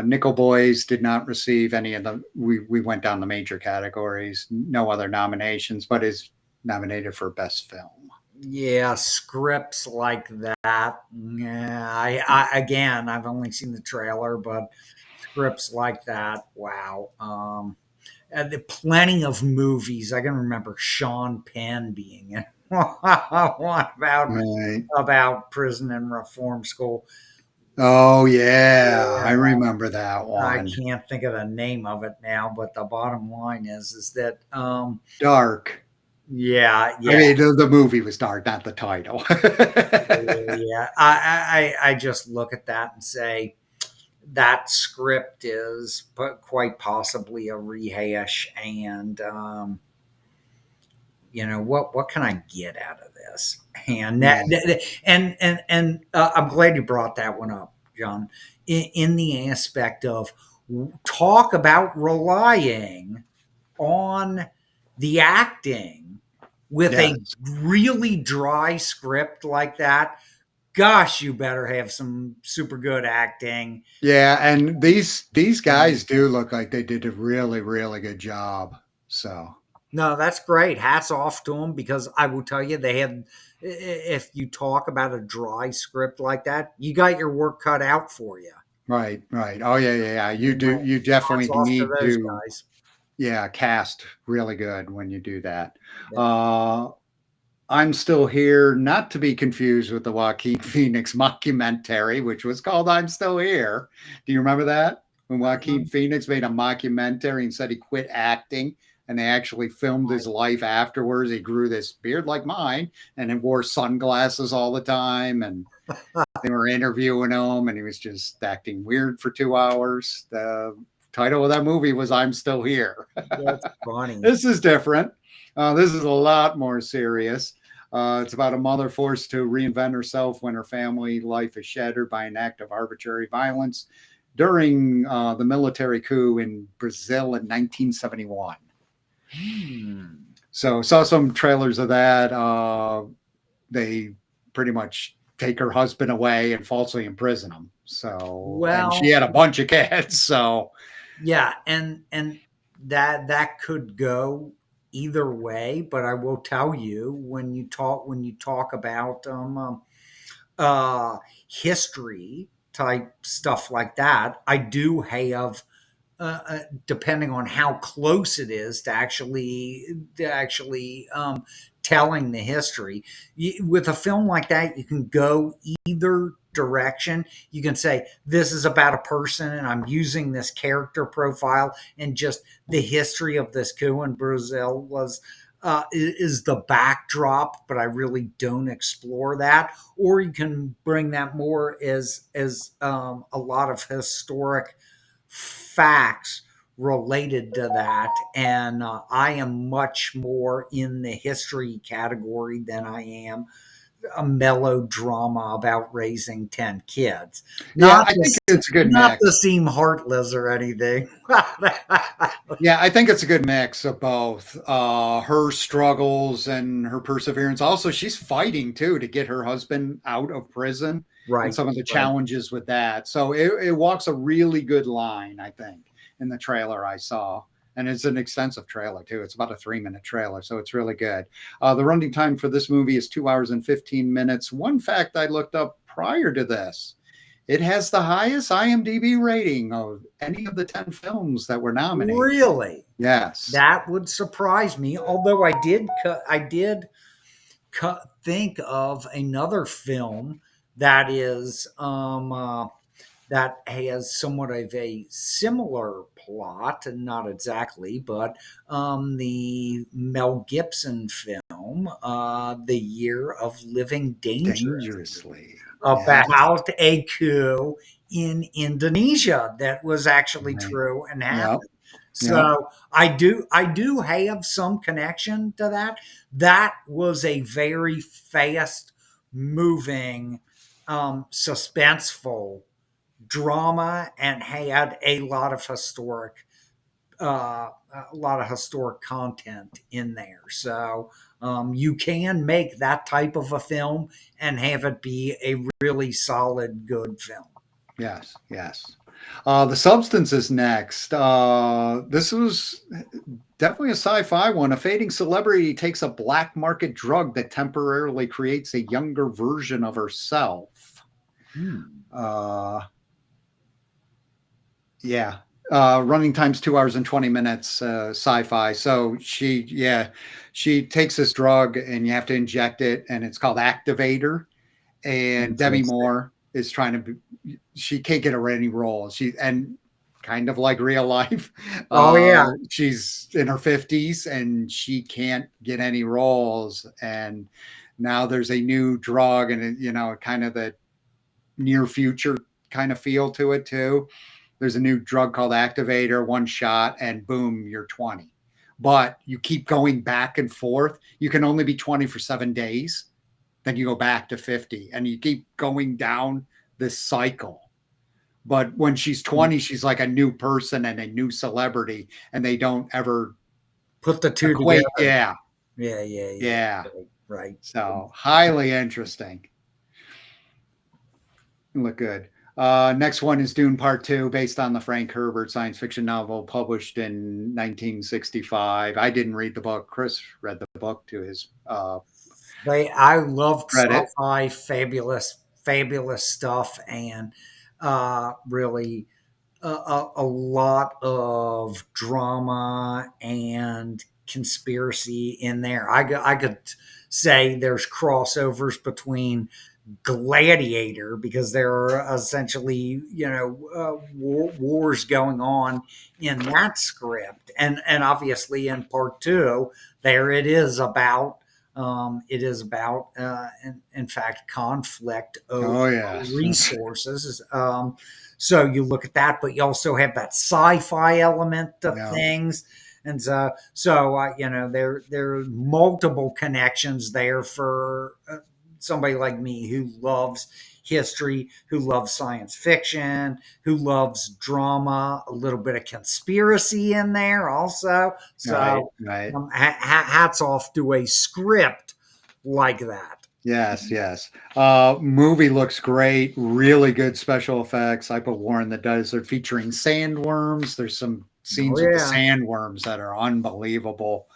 Nickel Boys did not receive any of the. We went down the major categories. No other nominations, but is nominated for best film. Yeah, scripts like that. Yeah, I again, I've only seen the trailer, but scripts like that. Wow. Plenty of movies. I can remember Sean Penn being in one Right. about prison and reform school. Oh yeah, I Yeah, remember that I one. can't think of the name of it now, but the bottom line is that Dark. yeah, I yeah, mean, the movie was dark, not the title. yeah. I just look at that and say that script is quite possibly a rehash, and what can I get out of this? And Yeah. I'm glad you brought that one up, John. In the aspect of talk about relying on the acting with Yes. a really dry script like that. Gosh, you better have some super good acting. Yeah, and these Um, guys do look like they did a really, really good job. So No, that's great. Hats off to them, because I will tell you, they had. If you talk about a dry script like that, you got your work cut out for you. right, right. Oh yeah, yeah, yeah. You You do know, you hats definitely off to need those to, guys. yeah, cast really good when you do that. Yeah. Uh I'm Still Here, not to be confused with the Joaquin Phoenix mockumentary, which was called I'm Still Here. Do you remember that? When Joaquin Um, Phoenix made a mockumentary and said he quit acting, and they actually filmed his life afterwards. He grew this beard like mine and he wore sunglasses all the time. And they were interviewing him and he was just acting weird for 2 hours. The title of that movie was I'm Still Here. that's funny. This is different. This is a lot more serious. It's about a mother forced to reinvent herself when her family life is shattered by an act of arbitrary violence during the military coup in Brazil in 1971. Hmm. So saw some trailers of that. They pretty much take her husband away and falsely imprison him. So, and she Well, had a bunch of kids. So, yeah, and that could go either way, but I will tell you, when you talk about uh, history type stuff like that, I do have, depending on how close it is to actually telling the history. With a film like that, you can go either direction. You can say this is about a person, and I'm using this character profile, and just the history of this coup in Brazil was. Is the backdrop, but I really don't explore that. Or you can bring that more as a lot of historic facts related to that. And I am much more in the history category than I am a melodrama about raising 10 kids. yeah, Not I think to, it's a good not to mix. seem heartless or anything. Yeah, I think it's a good mix of both her struggles and her perseverance. Also, she's fighting too to get her husband out of prison and Right, some of the right. challenges with that. So it walks a really good line, I think, in the trailer I saw. And it's an extensive trailer too. It's about a 3 minute trailer, so it's really good. The running time for this movie is 2 hours and 15 minutes. One fact I looked up prior to this: it has the highest IMDb rating of any of the 10 films that were nominated. Really? Yes. That would surprise me. Although I did think of another film that is that has somewhat of a similar plot, and not exactly, but the Mel Gibson film, The Year of Living Dangerously, Dangerously. Yes. about a coup in Indonesia that was actually Right. true and Yep. happened. Yep. So I do have some connection to that. That was a very fast moving, suspenseful drama and had a lot of historic content in there. So you can make that type of a film and have it be a really solid, good film. Yes, yes. The Substance is next. This was definitely a sci-fi one. A fading celebrity takes a black market drug that temporarily creates a younger version of herself. Uh, yeah. Running time's 2 hours and 20 minutes, sci-fi. So she takes this drug and you have to inject it, and it's called Activator. And Demi Interesting. Moore is trying to she can't get her any roles. And kind of like real life. Oh yeah. She's in her 50s and she can't get any roles. And now there's a new drug, and kind of the near future kind of feel to it too. There's a new drug called Activator, one shot, and boom, you're 20. But you keep going back and forth. You can only be 20 for 7 days. Then you go back to 50, and you keep going down this cycle. But when she's 20, she's like a new person and a new celebrity, and they don't ever Put the two equate. together. Yeah. Yeah. Yeah. Right. So highly interesting. Look good. Next one is Dune Part 2, based on the Frank Herbert science fiction novel published in 1965. I didn't read the book. Chris read the book to his I loved credit. sci-fi, fabulous stuff, and really a lot of drama and conspiracy in there. I could say there's crossovers between Gladiator, because there are essentially wars going on in that script, and obviously in part two there it is about in fact conflict over Oh, yes. resources. So you look at that, but you also have that sci-fi element of Yeah. things. And there are multiple connections there for somebody like me who loves history, who loves science fiction, who loves drama, a little bit of conspiracy in there also. So Right. hats off to a script like that. Yes. Movie looks great. Really good special effects. I put War in the Desert, featuring sandworms. There's some Oh scenes with the yeah. sandworms that are unbelievable.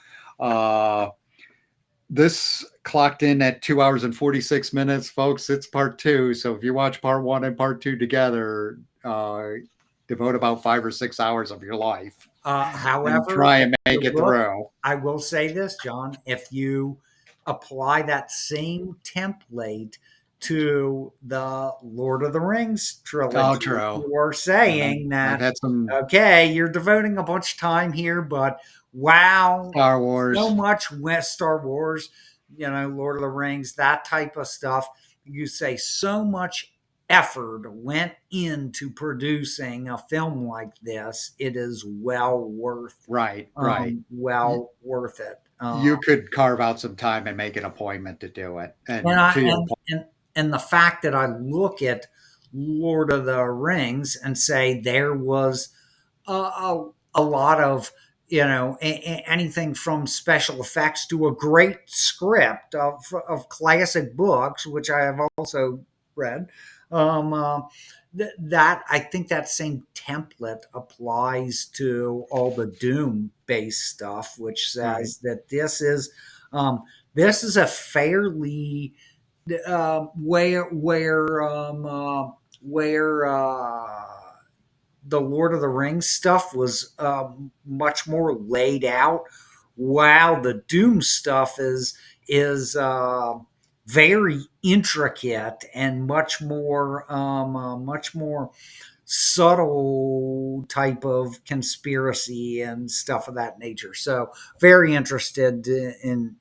This clocked in at 2 hours and 46 minutes, folks. It's part two. So if you watch part one and part two together, devote about 5 or 6 hours of your life and However, try and make it through. I will say this, John, if you apply that same template to the Lord of the Rings trilogy, Oh, true. you are saying I've that, had some okay, you're devoting a bunch of time here, but wow, Star Wars. so much West Star Wars, Lord of the Rings, that type of stuff. You say so much effort went into producing a film like this. It is well worth Right. worth it. You could carve out some time and make an appointment to do it. And And I to your point, and the fact that I look at Lord of the Rings and say there was a lot of anything from special effects to a great script of classic books, which I have also read. Um, uh, that I think that same template applies to all the Doom based stuff, which right. says that this is a fairly where the Lord of the Rings stuff was much more laid out, while the Doom stuff is very intricate and much more subtle type of conspiracy and stuff of that nature. So very interested in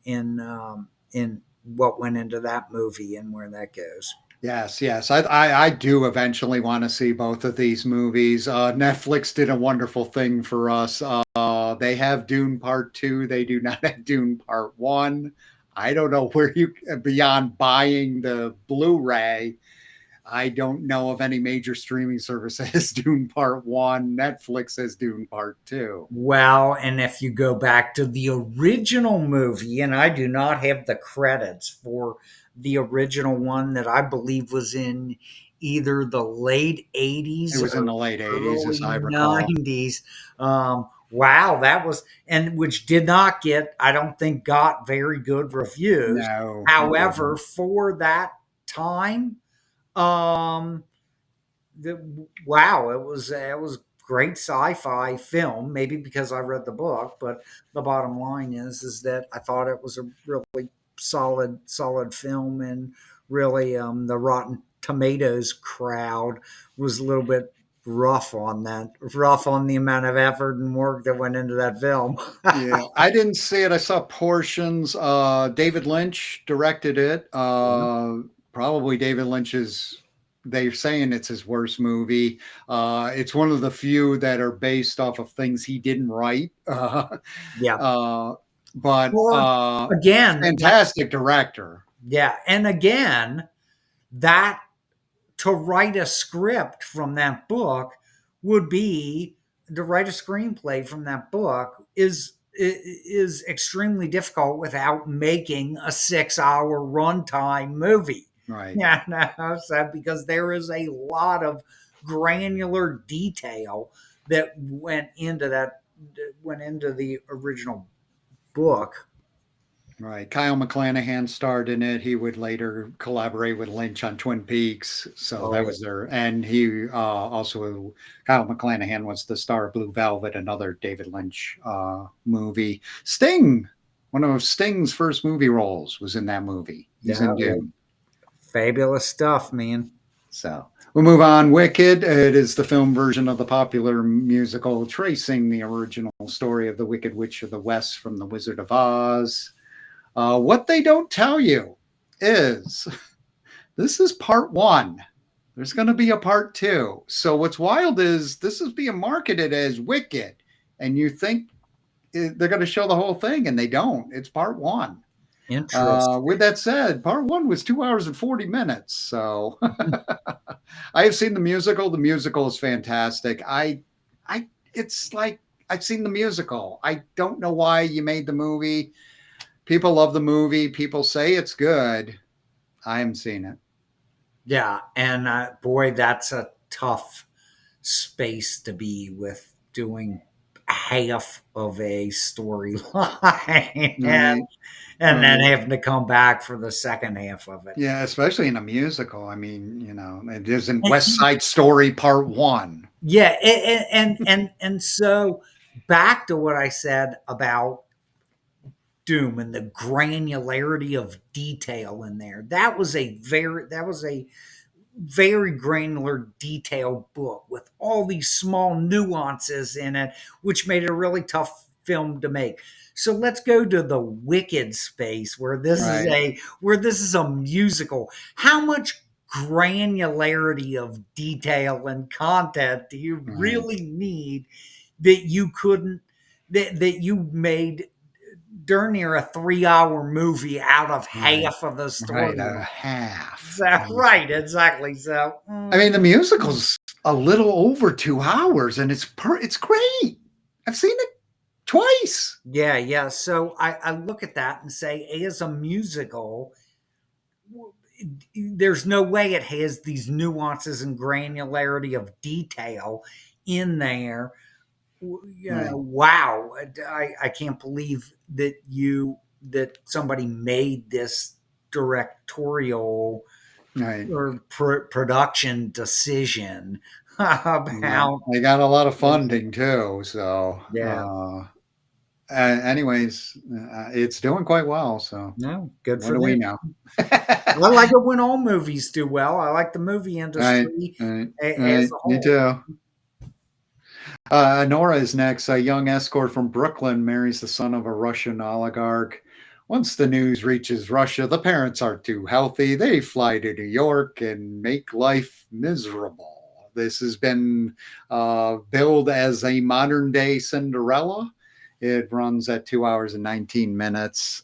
what went into that movie and where that goes. Yes. I do eventually want to see both of these movies. Netflix did a wonderful thing for us. They have Dune Part 2. They do not have Dune Part 1. I don't know where you, beyond buying the Blu-ray, I don't know of any major streaming service that has Dune Part 1. Netflix has Dune Part 2. Well, and if you go back to the original movie, and I do not have the credits for the original one that I believe was in either the late It 80s was in or the late 80s, as early I recall. 90s. Wow, that was, and which did not get, I don't think, got very good reviews. No, it However, didn't. for that time, um, wow, it was great sci-fi film. Maybe because I read the book, but the bottom line is that I thought it was a really solid film, and really the Rotten Tomatoes crowd was a little bit rough on the amount of effort and work that went into that film. Yeah, I didn't see it. I saw portions. David Lynch directed it. Probably David Lynch's. They're saying it's his worst movie. It's one of the few that are based off of things he didn't write. Yeah. Uh, but Or again, fantastic director. yeah, and again, that to write a script from that book would be to write a screenplay from that book is extremely difficult without making a 6 hour runtime movie. Right. Yeah, no, so because there is a lot of granular detail that went into the original book. Right. Kyle MacLachlan starred in it. He would later collaborate with Lynch on Twin Peaks. So that Oh, was there. And he also, Kyle MacLachlan was the star of Blue Velvet, another David Lynch movie. Sting, one of Sting's first movie roles, was in that movie. He's yeah, in Dune. fabulous stuff, man. So we'll move on. Wicked. It is the film version of the popular musical, tracing the original story of the Wicked Witch of the West from The Wizard of Oz. What they don't tell you is this is part one. There's going to be a part two. So what's wild is this is being marketed as Wicked, and you think they're going to show the whole thing, and they don't. It's part one. Interesting. With that said, part one was 2 hours and 40 minutes. So I have seen the musical. The musical is fantastic. It's like I've seen the musical. I don't know why you made the movie. People love the movie. People say it's good. I haven't seen it. Yeah, and boy, that's a tough space to be with, doing half of a storyline Right. and then Right. having to come back for the second half of it. Yeah, especially in a musical. I mean, it isn't West And- Side Story Part One. yeah, and so back to what I said about Doom and the granularity of detail in there. That was a very granular, detailed book with all these small nuances in it, which made it a really tough film to make. So let's go to the Wicked space where Right. this is a musical. How much granularity of detail and content do you Right. really need that you couldn't that you made darn near a 3 hour movie out of Right. half of the Right. story? A half. So, right, exactly. So, I mean, the musical's a little over 2 hours, and it's great. I've seen it twice. yeah, yeah. So I look at that and say, as a musical, there's no way it has these nuances and granularity of detail in there. Right. Wow, I can't believe that somebody made this directorial Right. or production decision Yeah. about. They got a lot of funding too. So, Yeah, anyways, it's doing quite well. So, no, good what for do we them. know? I like it when all movies do well. I like the movie Right, industry right, as right. a Me whole. too. Nora is next. A young escort from Brooklyn marries the son of a Russian oligarch. Once the news reaches Russia, the parents aren't too healthy. They fly to New York and make life miserable. This has been billed as a modern day Cinderella. It runs at 2 hours and 19 minutes.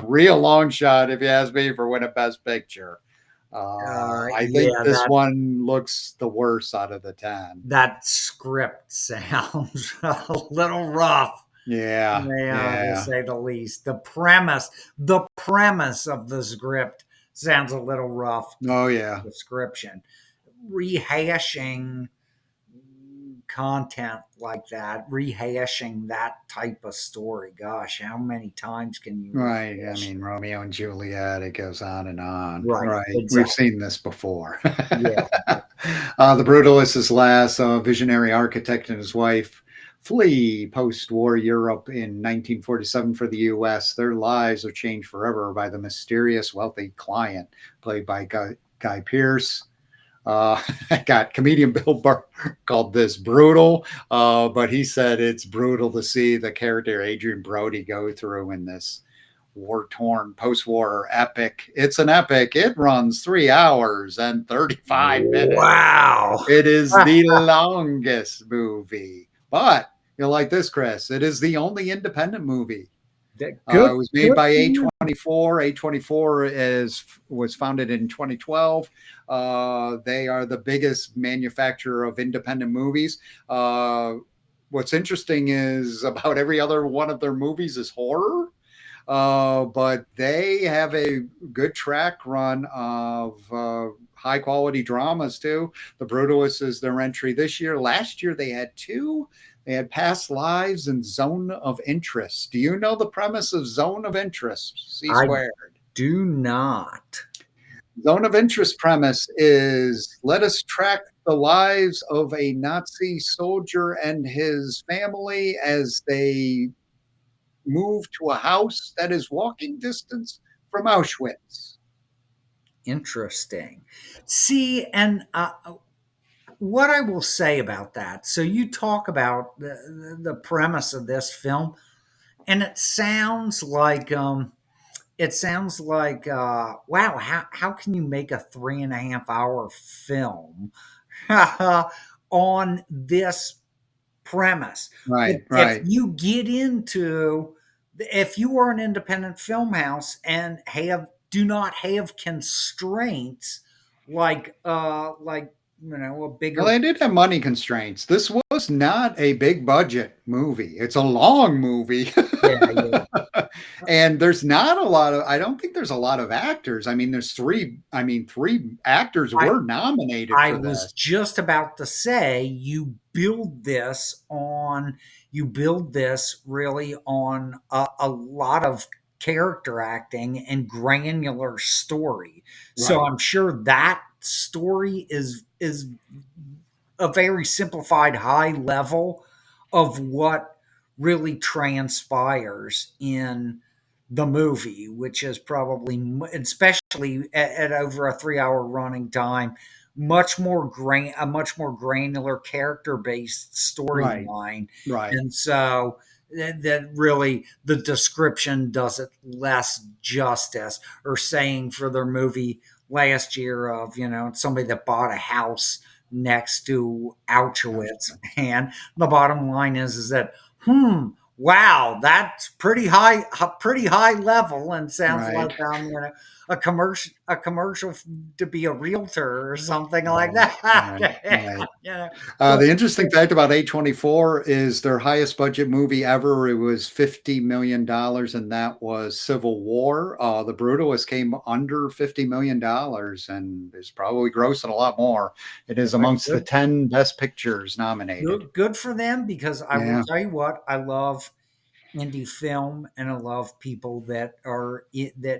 Real long shot, if you ask me, for winning Best Picture. I think Yeah, this one looks the worst out of the 10. that script sounds a little rough. Yeah, Yeah, to yeah. say the least. The premise of the script sounds a little rough. Oh, yeah. Description. Rehashing content like that, rehashing that type of story. Gosh, how many times can you Right. I rehash? mean, Romeo and Juliet, it goes on and on. Right, Right. We've exactly. seen this before. Yeah, The Brutalist is last. A visionary architect and his wife flee post war Europe in 1947 for the US. Their lives are changed forever by the mysterious wealthy client, played by Guy Pearce. I got comedian Bill Burr called this brutal, but he said it's brutal to see the character Adrian Brody go through in this war torn post war epic. It's an epic. It runs 3 hours and 35 minutes. wow. It is the longest movie, but you'll like this, Chris. It is the only independent movie. Good, It was made good by for you. A24. A24 was founded in 2012. They are the biggest manufacturer of independent movies. What's interesting is about every other one of their movies is horror, but they have a good track run of high quality dramas too. The Brutalist is their entry this year. Last year they had two. They had Past Lives and Zone of Interest. Do you know the premise of Zone of Interest? C I squared. do not. Zone of Interest premise is let us track the lives of a Nazi soldier and his family as they move to a house that is walking distance from Auschwitz. Interesting. See, and what I will say about that. So you talk about the premise of this film, and it sounds like wow, how can you make a 3.5 hour film on this premise? But Right, if right. you get into, if you are an independent film house and do not have constraints like a Well, bigger. they did have money constraints. This was not a big budget movie. It's a long movie. Yeah, yeah. And there's not a lot of, I don't think there's a lot of actors. I mean, three actors I were nominated I for was this. just about to say you build this really on a lot of character acting and granular story. So Right, I'm sure that story is a very simplified high level of what really transpires in the movie, which is probably, especially at over a 3 hour running time, a much more granular character based right, storyline. right. And so that really the description does it less justice, or saying for their movie last year of somebody that bought a house next to Auschwitz. And the bottom line is that, wow, that's pretty high level, and sounds like Right. a commercial to be a realtor or something like Right, that. right, right. you know, The but interesting fact about A24 is their highest budget movie ever. It was $50 million, and that was Civil War. The Brutalist came under $50 million and is probably grossing a lot more. It is amongst the good, 10 best pictures nominated. good for them, because I will Yeah, tell you what, I love indie film, and I love people that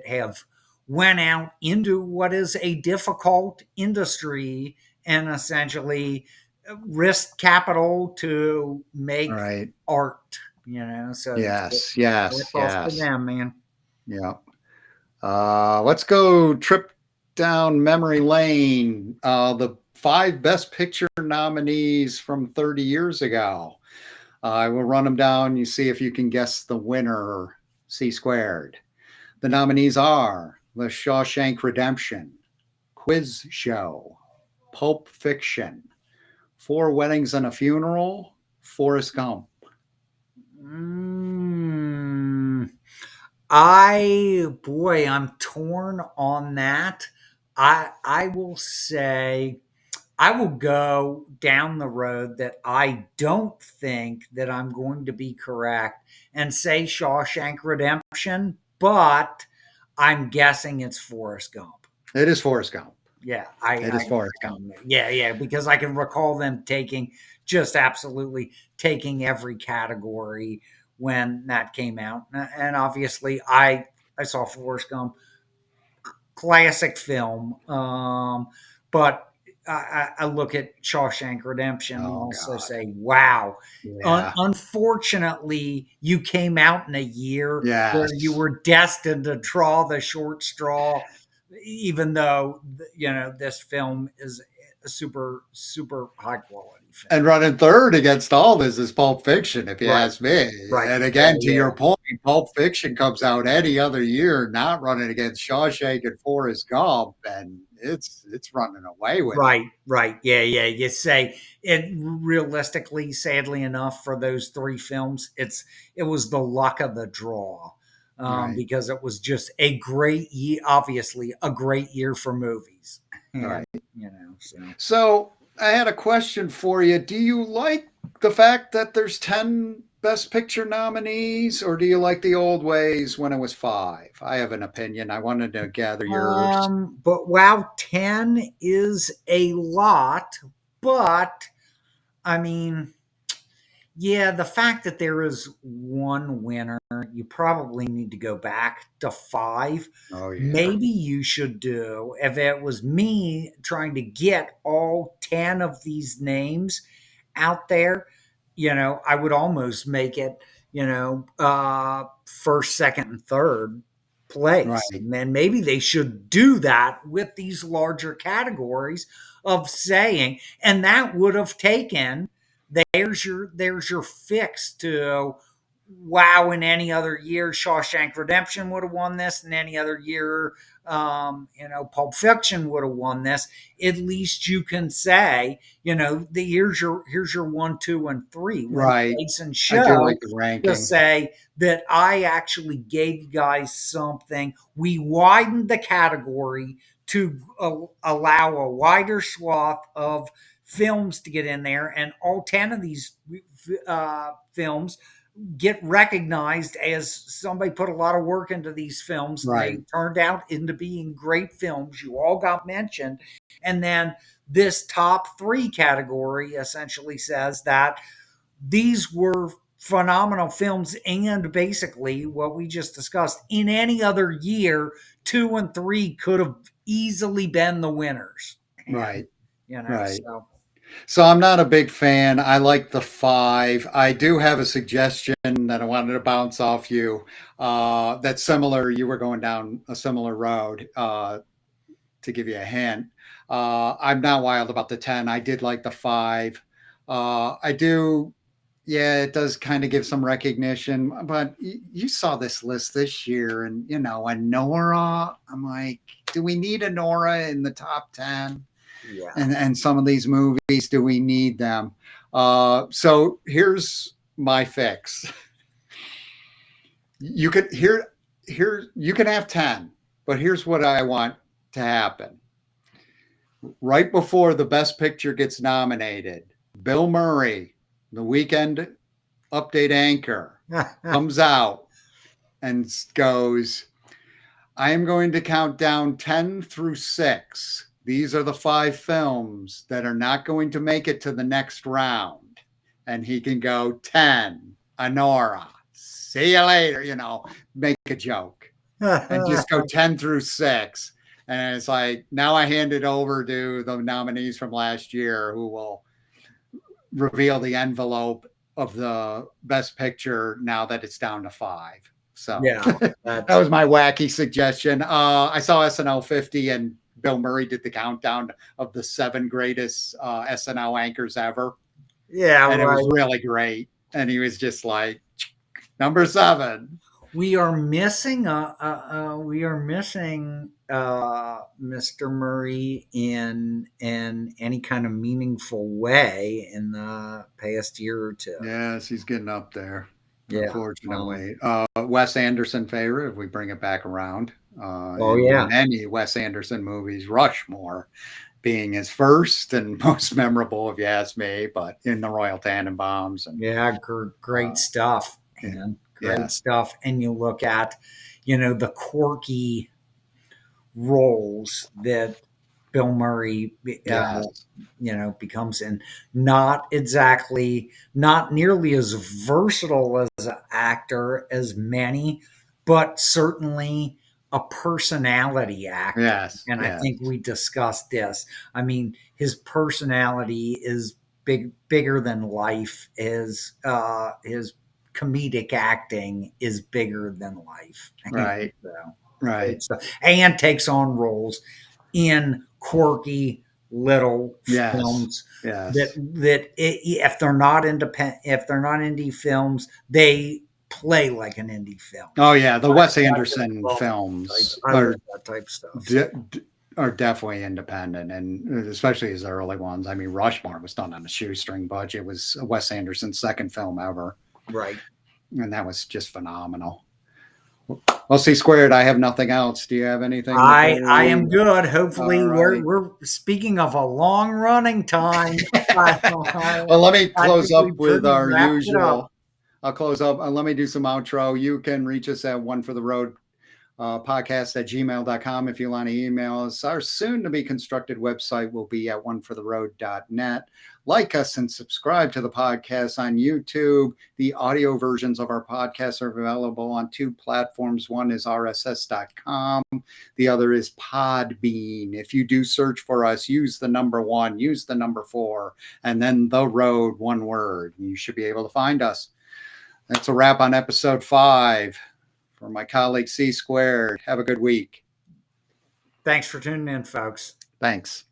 have went out into what is a difficult industry and essentially risked capital to make right. art. So Yes, yes, that's off to yes. them, man. Yeah. Let's go trip down memory lane. The five best picture nominees from 30 years ago. I will run them down. You see if you can guess the winner, C squared. The nominees are The Shawshank Redemption, Quiz Show, Pulp Fiction, Four Weddings and a Funeral, Forrest Gump. Mm, I'm torn on that. I will say I will go down the road that I don't think that I'm going to be correct and say Shawshank Redemption, but I'm guessing it's Forrest Gump. It is Forrest Gump. Yeah, It is Forrest Gump. yeah, because I can recall them taking just absolutely taking every category when that came out, and obviously I saw Forrest Gump, classic film, but I look at Shawshank Redemption and Oh also God. say, wow. Yeah. Unfortunately, you came out in a year where you Yes. were destined to draw the short straw, even though this film is a super super high quality film. And running third against all this is Pulp Fiction, if you Right, ask me. right, And yeah, again, to yeah. your point, Pulp Fiction comes out any other year, not running against Shawshank and Forrest Gump, and it's running away with it. Right, right. Yeah, yeah. You say it realistically, sadly enough, for those three films, it was the luck of the draw. Right, Because it was just a great year, obviously a great year for movies. And right. so So I had a question for you. Do you like the fact that there's 10 Best Picture nominees, or do you like the old ways when it was five? I have an opinion. I wanted to gather yours. but wow, 10 is a lot, but I mean, yeah, the fact that there is one winner, you probably need to go back to five. Oh, yeah. Maybe you should do, if it was me trying to get all 10 of these names out there, I would almost make it, first, second, and third place. Right, And then maybe they should do that with these larger categories of saying, and that would have taken there's your fix to, wow, in any other year Shawshank Redemption would have won this, and any other year Pulp Fiction would have won this. At least you can say, here's your one, two, and three, when right. place and I do show, like the to ranking. say that I actually gave you guys something. We widened the category to allow a wider swath of films to get in there, and all 10 of these films get recognized as somebody put a lot of work into these films, and they Right, turned out into being great films. You all got mentioned. And then this top three category essentially says that these were phenomenal films, and basically what we just discussed, in any other year, two and three could have easily been the winners. And right, right. so So I'm not a big fan. I like the five. I do have a suggestion that I wanted to bounce off you. That's similar. You were going down a similar road. To give you a hint, I'm not wild about the 10. I did like the five. I do. Yeah, it does kind of give some recognition, but you saw this list this year, and and Nora. I'm like, do we need a Nora in the top 10? yeah. And some of these movies, do we need them? So here's my fix. You could here you can have 10, but here's what I want to happen. Right before the best picture gets nominated, Bill Murray, the Weekend Update anchor, comes out and goes, I am going to count down 10 through 6. These are the 5 films that are not going to make it to the next round. And he can go 10, Anora, see you later, make a joke and just go 10 through 6. And it's like, now I hand it over to the nominees from last year who will reveal the envelope of the best picture now that it's down to 5. So Yeah, that was my wacky suggestion. I saw SNL 50, and Bill Murray did the countdown of the 7 greatest SNL anchors ever. yeah, And it was right. really great. And he was just like, number 7. We are missing Mr. Murray in any kind of meaningful way in the past year or two. Yes, he's getting up there. Yeah. Unfortunately. Wes Anderson favorite, if we bring it back around. Oh, In yeah. many Wes Anderson movies, Rushmore being his first and most memorable, if you ask me, but in the Royal Tannenbaums and Yeah, great stuff, yeah, man. Great yes, stuff. And you look at, the quirky roles that Bill Murray, yes, becomes in. Not nearly as versatile as an actor as many, but certainly a personality actor. yes, And I yes, think we discussed this. I mean, his personality is bigger than life. His comedic acting is bigger than life. right, So, right, great stuff. And takes on roles in quirky little yes, films yes. if they're not independent, if they're not indie films, they play like an indie film. Oh yeah, the Wes I just Anderson love films I love that type stuff. are definitely independent, and especially his early ones. I mean, Rushmore was done on a shoestring budget. It was Wes Anderson's second film ever, Right. and that was just phenomenal. Well, C squared. I have nothing else. Do you have anything before I we? am good. All Hopefully, right. we're speaking of a long running time. Well, let me I close think we up with pretty our wrapped it up. usual. I'll close up and let me do some outro. You can reach us at One for the Road podcast at gmail.com if you want to email us. Our soon to be constructed website will be at onefortheroad.net. Like us and subscribe to the podcast on YouTube. The audio versions of our podcasts are available on two platforms. One is rss.com. The other is Podbean. If you do search for us, use the number 1, use the number 4, and then the road, one word. You should be able to find us. That's a wrap on episode 5. For my colleague C squared, have a good week. Thanks for tuning in, folks. Thanks.